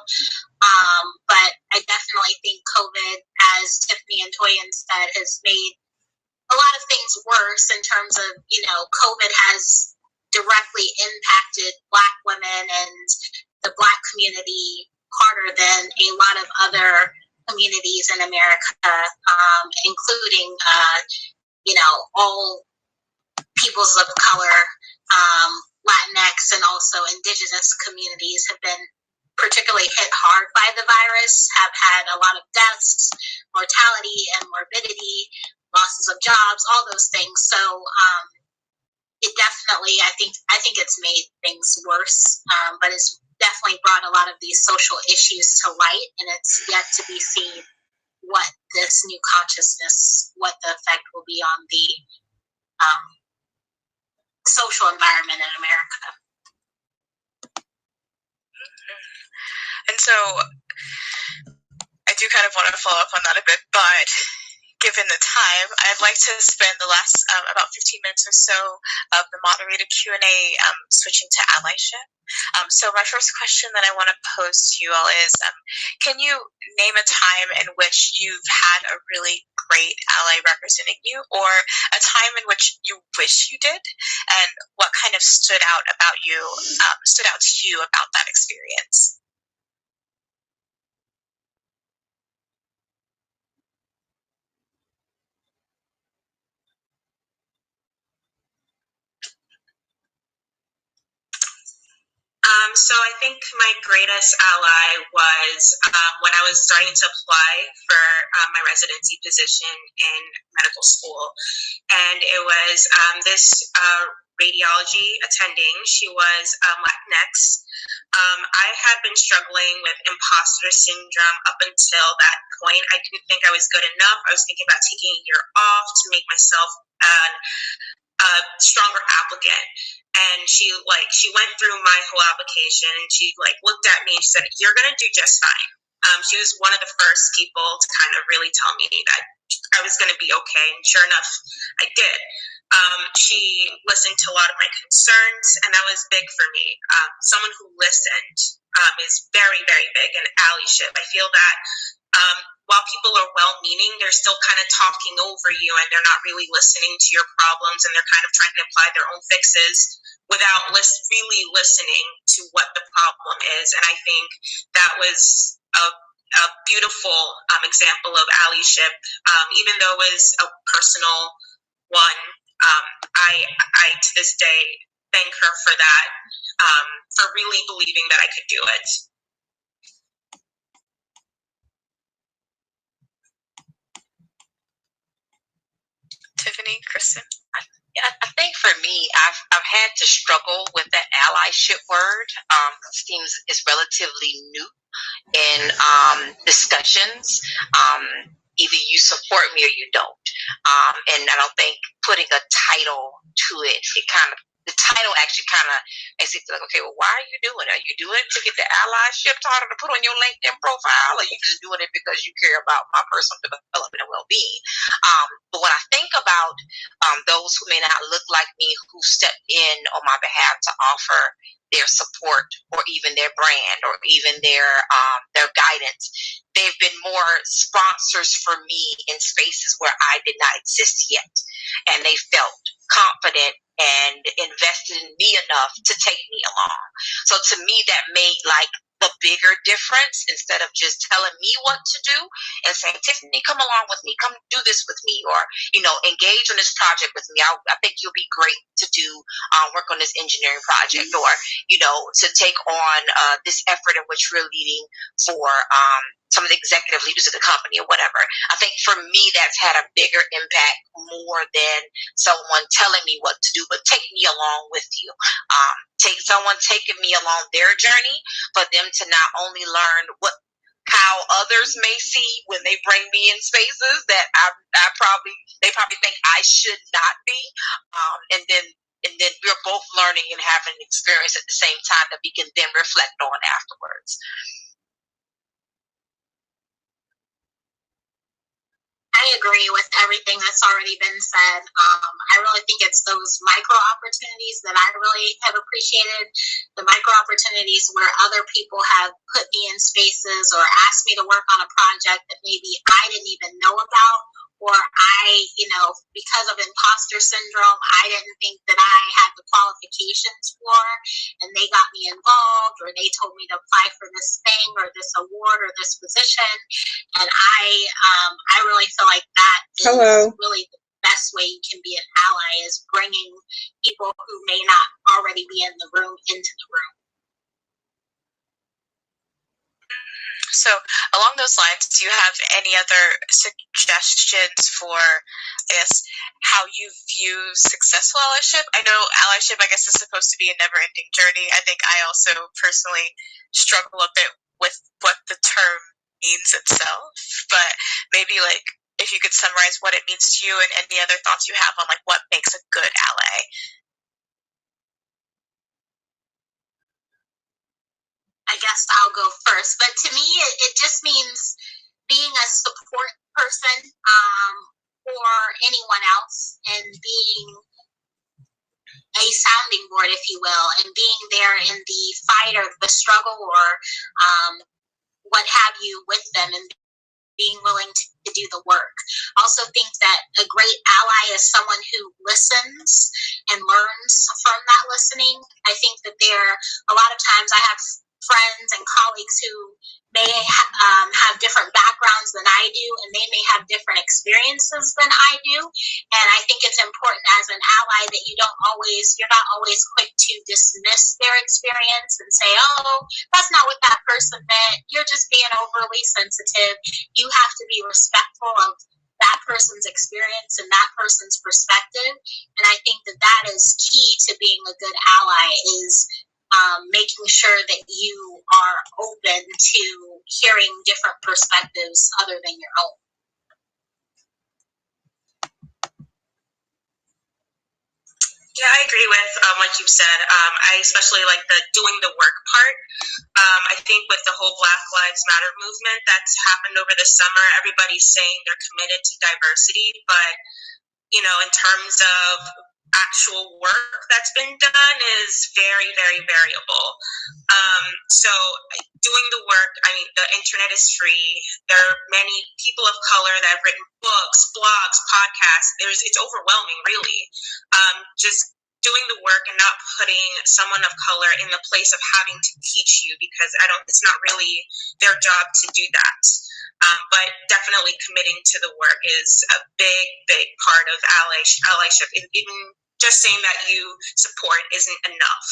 S1: But I definitely think COVID, as Tiffany and Toyin said, has made a lot of things worse in terms of, COVID has directly impacted Black women and the Black community harder than a lot of other communities in America, including, all peoples of color, Latinx, and also indigenous communities have been particularly hit hard by the virus, have had a lot of deaths, mortality and morbidity, losses of jobs, all those things. So it definitely, I think it's made things worse, but it's definitely brought a lot of these social issues to light, and it's yet to be seen what this new consciousness, what the effect will be on the social environment in America.
S21: And so I do kind of want to follow up on that a bit, but given the time, I'd like to spend the last about 15 minutes or so of the moderated Q&A switching to allyship. So my first question that I want to pose to you all is, can you name a time in which you've had a really great ally representing you, or a time in which you wish you did, and what kind of stood out to you about that experience?
S2: So I think my greatest ally was when I was starting to apply for my residency position in medical school. And it was this radiology attending. She was Latinx. I had been struggling with imposter syndrome up until that point. I didn't think I was good enough. I was thinking about taking a year off to make myself a stronger applicant. And she went through my whole application, and she looked at me and she said, "You're gonna do just fine." She was one of the first people to kind of really tell me that I was gonna be okay, and sure enough, I did. She listened to a lot of my concerns, and that was big for me. Someone who listened is very, very big in allyship. I feel that while people are well-meaning, they're still kind of talking over you, and they're not really listening to your problems, and they're kind of trying to apply their own fixes without really listening to what the problem is. And I think that was a beautiful example of allyship, even though it was a personal one. I to this day thank her for that, for really believing that I could do it.
S21: me, Kristen?
S20: Yeah, I think for me, I've had to struggle with that allyship word. It seems it's relatively new in discussions. Either you support me or you don't. And I don't think putting a title to it, the title actually kind of makes it feel like, okay, well, why are you doing it? Are you doing it to get the allyship title to put on your LinkedIn profile, or are you just doing it because you care about my personal development and well-being? But when I think about those who may not look like me, who step in on my behalf to offer their support or even their brand or even their guidance, they've been more sponsors for me in spaces where I did not exist yet, and they felt confident and invested in me enough to take me along. So to me, that made like the bigger difference, instead of just telling me what to do and saying, Tiffany, come along with me, come do this with me, or, engage on this project with me. I think you'll be great to do work on this engineering project, or, to take on this effort in which we're leading for some of the executive leaders of the company or whatever. I think for me, that's had a bigger impact more than someone telling me what to do, but take me along with you. Take someone taking me along their journey, for them to not only learn how others may see when they bring me in spaces that they probably think I should not be, and then we're both learning and having an experience at the same time that we can then reflect on afterwards.
S16: I agree with everything that's already been said. I really think it's those micro opportunities that I really have appreciated. The micro opportunities where other people have put me in spaces or asked me to work on a project that maybe I didn't even know about, or because of imposter syndrome, I didn't think that I had the qualifications for, and they got me involved, or they told me to apply for this thing or this award or this position. And I really feel like that is really the best way you can be an ally, is bringing people who may not already be in the room into the room.
S21: So along those lines, do you have any other suggestions for, how you view successful allyship? I know allyship, I guess, is supposed to be a never-ending journey. I think I also personally struggle a bit with what the term means itself, but maybe if you could summarize what it means to you and any other thoughts you have on what makes a good ally.
S16: I guess I'll go first, but to me, it just means being a support person for anyone else, and being a sounding board, if you will, and being there in the fight or the struggle or what have you with them, and being willing to do the work. I also think that a great ally is someone who listens and learns from that listening. I think that a lot of times I have friends and colleagues who may have different backgrounds than I do, and they may have different experiences than I do. And I think it's important as an ally that you're not always quick to dismiss their experience and say, oh, that's not what that person meant, you're just being overly sensitive. You have to be respectful of that person's experience and that person's perspective. And I think that is key to being a good ally, is making sure that you are open to hearing different perspectives other than your own.
S2: Yeah, I agree with what you've said. I especially like the doing the work part. I think with the whole Black Lives Matter movement that's happened over the summer, everybody's saying they're committed to diversity, but in terms of actual work that's been done is very, very variable. So doing the work, the internet is free. There are many people of color that have written books, blogs, podcasts. It's overwhelming, really. Just doing the work and not putting someone of color in the place of having to teach you, because it's not really their job to do that. But definitely committing to the work is a big, big part of allyship. Even just saying that you support isn't enough.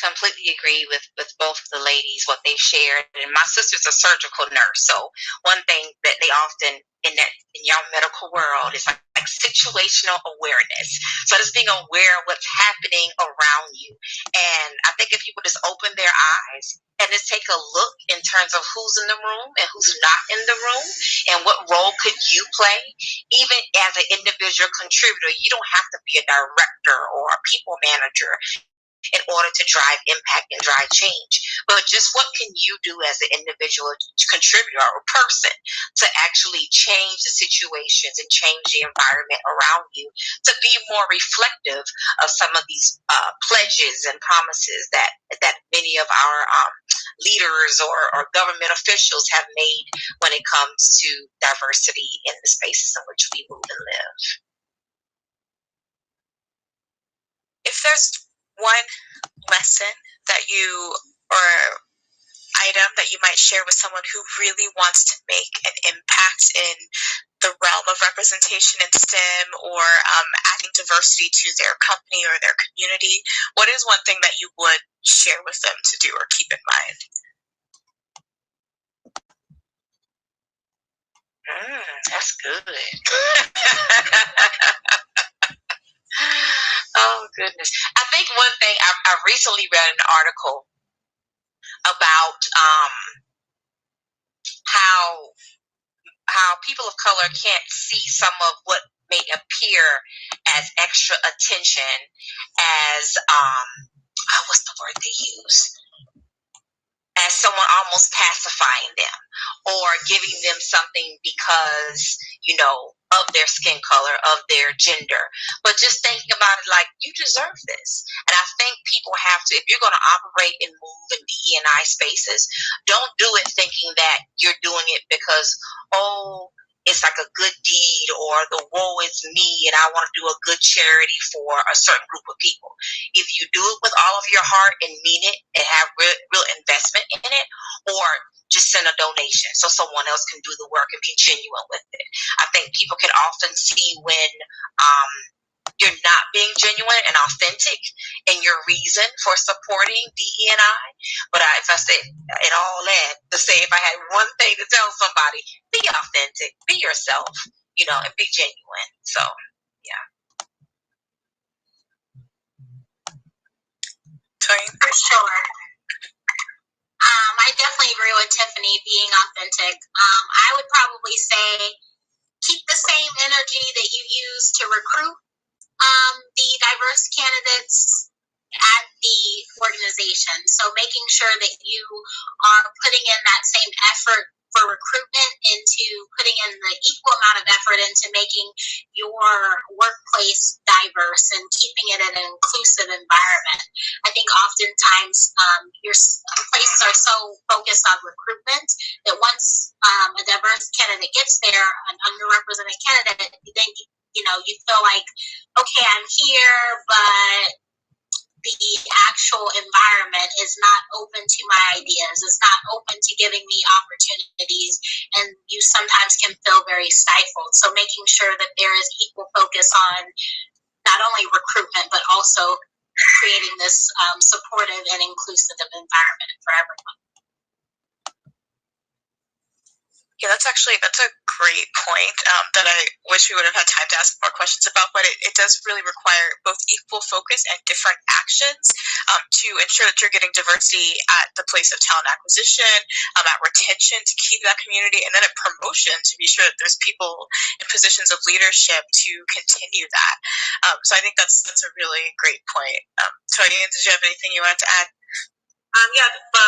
S20: completely agree with both of the ladies, what they've shared. And my sister's a surgical nurse, so one thing that they often in your medical world is like situational awareness. So just being aware of what's happening around you. And I think if people just open their eyes and just take a look in terms of who's in the room and who's not in the room, and what role could you play, even as an individual contributor. You don't have to be a director or a people manager in order to drive impact and drive change. But just what can you do as an individual contributor or person to actually change the situations and change the environment around you to be more reflective of some of these pledges and promises that many of our leaders or government officials have made when it comes to diversity in the spaces in which we move and live.
S21: If there's one lesson that you or item that you might share with someone who really wants to make an impact in the realm of representation in STEM or adding diversity to their company or their community, what is one thing that you would share with them to do or keep in mind?
S20: That's good. Oh, goodness. I think one thing, I recently read an article about how people of color can't see some of what may appear as extra attention as, what's the word they use? As someone almost pacifying them or giving them something because, of their skin color, of their gender. But just thinking about it like, you deserve this. And I think people have to, if you're going to operate and move in DE&I spaces, don't do it thinking that you're doing it because, it's like a good deed or the woe is me and I want to do a good charity for a certain group of people. If you do it with all of your heart and mean it and have real investment in it, or just send a donation so someone else can do the work and be genuine with it. I think people can often see when you're not being genuine and authentic in your reason for supporting DE&I. But if I say in all that, to say if I had one thing to tell somebody, be authentic, be yourself, and be genuine. So, yeah.
S21: For
S11: sure. I definitely agree with Tiffany being authentic. I would probably say keep the same energy that you use to recruit the diverse candidates at the organization. So making sure that you are putting in that same effort for recruitment into putting in the equal amount of effort into making your workplace diverse and keeping it an inclusive environment. I think oftentimes your places are so focused on recruitment that once a diverse candidate gets there, an underrepresented candidate, then you feel like, okay, I'm here, but the actual environment is not open to my ideas. It's not open to giving me opportunities, and you sometimes can feel very stifled. So making sure that there is equal focus on not only recruitment, but also creating this supportive and inclusive environment for everyone.
S21: Yeah, that's a great point that I wish we would have had time to ask more questions about, but it does really require both equal focus and different actions to ensure that you're getting diversity at the place of talent acquisition, at retention to keep that community, and then at promotion to be sure that there's people in positions of leadership to continue that. So I think that's a really great point. Toyin, did you have anything you wanted to add?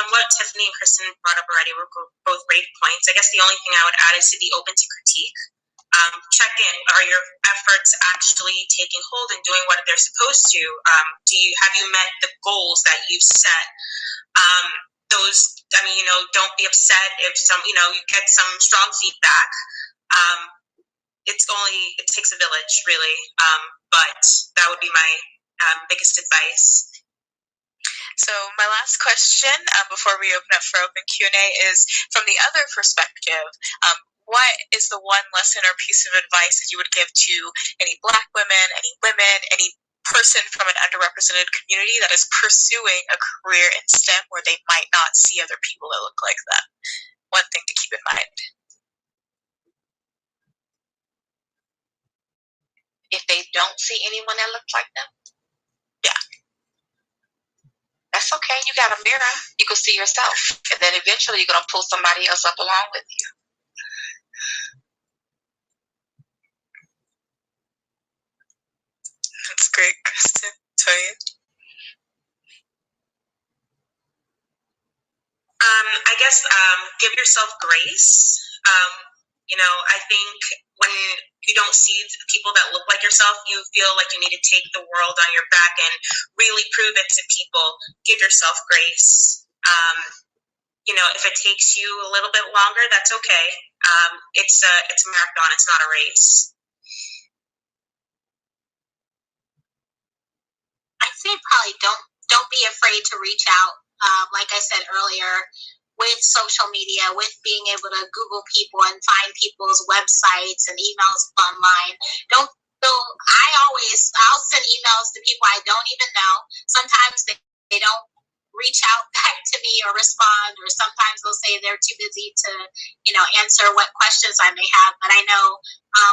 S7: What Tiffany and Kristen brought up already were both great points. I guess the only thing I would add is to be open to critique. Check in. Are your efforts actually taking hold and doing what they're supposed to? Have you met the goals that you've set? Don't be upset if you get some strong feedback. It takes a village, really. But that would be my biggest advice.
S21: So my last question before we open up for open Q&A is from the other perspective, what is the one lesson or piece of advice that you would give to any Black women, any person from an underrepresented community that is pursuing a career in STEM where they might not see other people that look like them. One thing to keep in mind.
S20: If they don't see anyone that looks like them?
S21: Yeah.
S20: That's okay. You got a mirror. You can see yourself. And then eventually you're going to pull somebody else up along with you.
S21: That's great, Kristen. Toya?
S2: I guess give yourself grace. I think when you don't see people that look like yourself, you feel like you need to take the world on your back and really prove it to people. Give yourself grace. If it takes you a little bit longer, that's okay. It's a marathon. It's not a race.
S1: I'd say probably don't be afraid to reach out. Like I said earlier, with social media, with being able to Google people and find people's websites and emails online. I'll send emails to people I don't even know. Sometimes they don't reach out back to me or respond, or sometimes they'll say they're too busy to, answer what questions I may have. But I know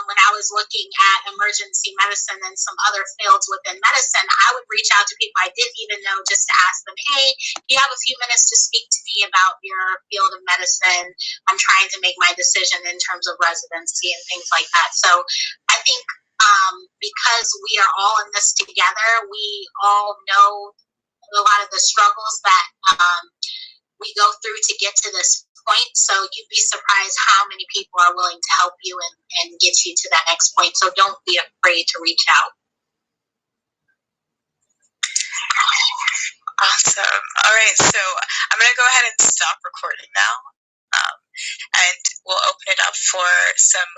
S1: when I was looking at emergency medicine and some other fields within medicine, I would reach out to people I didn't even know just to ask them, hey, do you have a few minutes to speak to me about your field of medicine? I'm trying to make my decision in terms of residency and things like that. So I think because we are all in this together, we all know a lot of the struggles that we go through to get to this point. So you'd be surprised how many people are willing to help you and get you to that next point. So don't be afraid to reach out.
S21: Awesome. All right, so I'm going to go ahead and stop recording now, and we'll open it up for some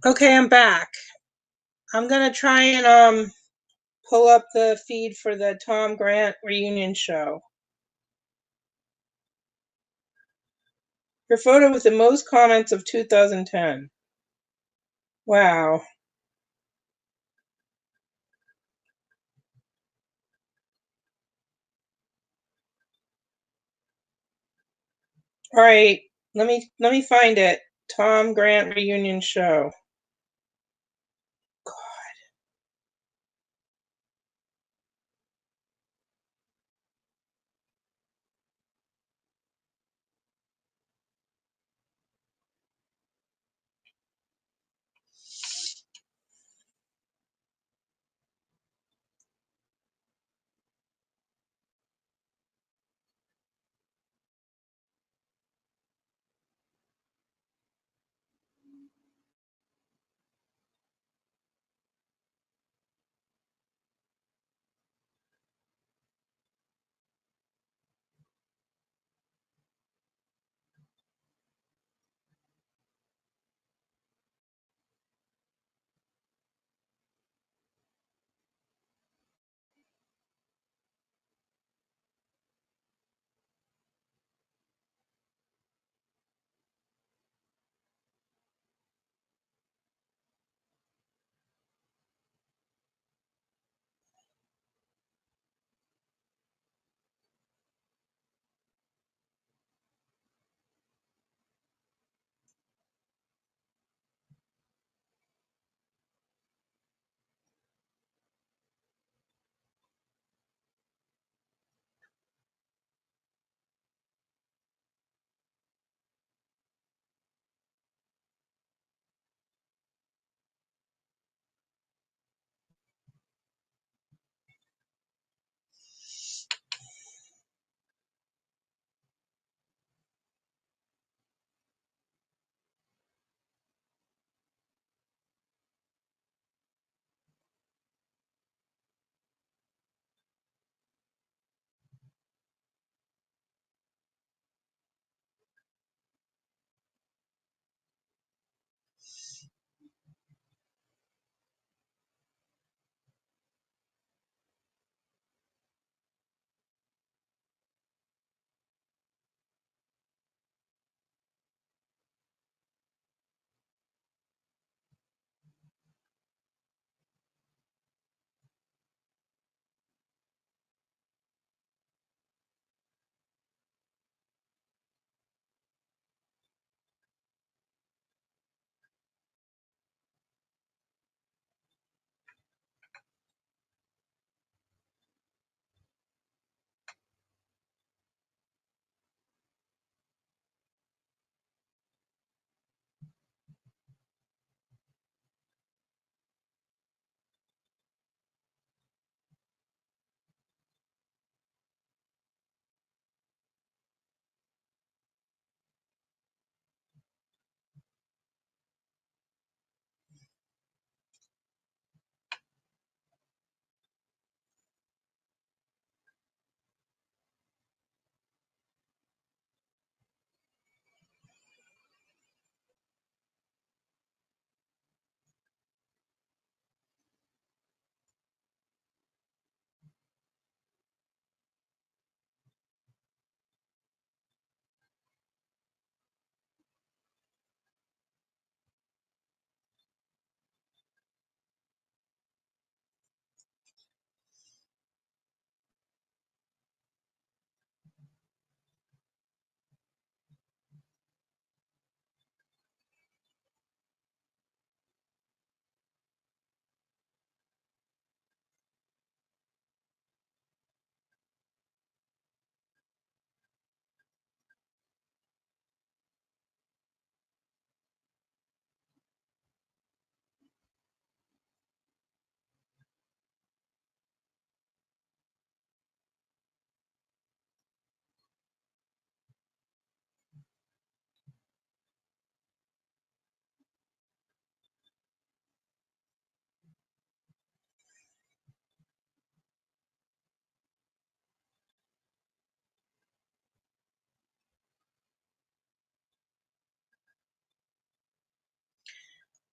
S9: Okay, I'm back. I'm gonna try and pull up the feed for the Tom Grant reunion show. Your photo with the most comments of 2010. Wow. All right, let me find it. Tom Grant reunion show.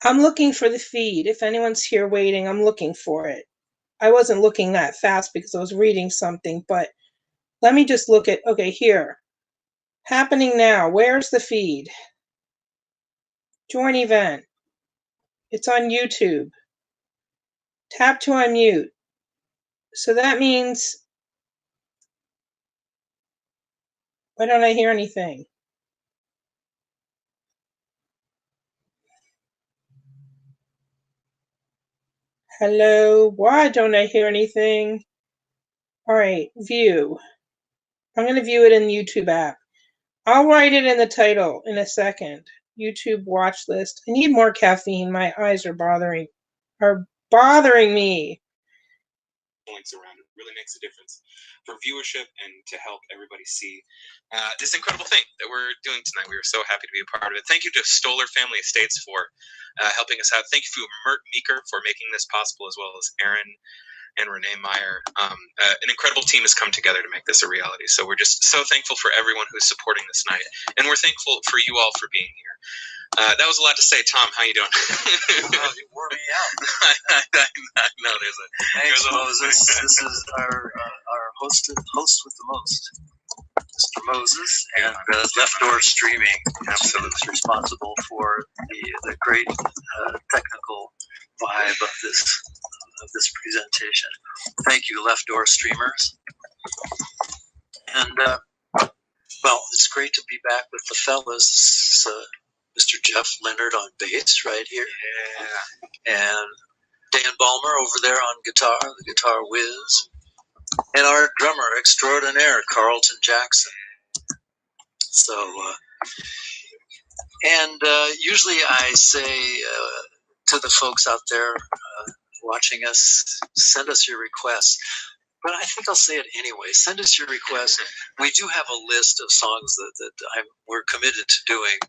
S9: I'm looking for the feed. If anyone's here waiting, I'm looking for it. I wasn't looking that fast because I was reading something, but let me just look at, okay, here. Happening now. Where's the feed? Join event. It's on YouTube. Tap to unmute. So that means, why don't I hear anything? Hello, why don't I hear anything? All right, view. I'm going to view it in the YouTube app. I'll write it in the title in a second. YouTube watch list. I need more caffeine. My eyes are bothering me.
S6: Points around it really makes a difference for viewership and to help everybody see this incredible thing that we're doing tonight. We were so happy to be a part of it. Thank you to Stoller Family Estates for helping us out. Thank you to Mert Meeker for making this possible, as well as Aaron and Renee Meyer. An incredible team has come together to make this a reality. So we're just so thankful for everyone who's supporting this night. And we're thankful for you all for being here. That was a lot to say. Tom, how you doing?
S22: Well, you wore me out.
S6: I know
S22: Thanks, Moses. This is our host with the most, Mr. Moses, and Left Door Streaming is responsible for the great technical vibe of this presentation. Thank you, Left Door Streamers. And well, it's great to be back with the fellas. Mr. Jeff Leonard on bass right here. Yeah. And Dan Balmer over there on guitar, the Guitar Whiz. And our drummer extraordinaire, Carlton Jackson. So, usually I say to the folks out there watching us, send us your requests. But I think I'll say it anyway. Send us your requests. We do have a list of songs that we're committed to doing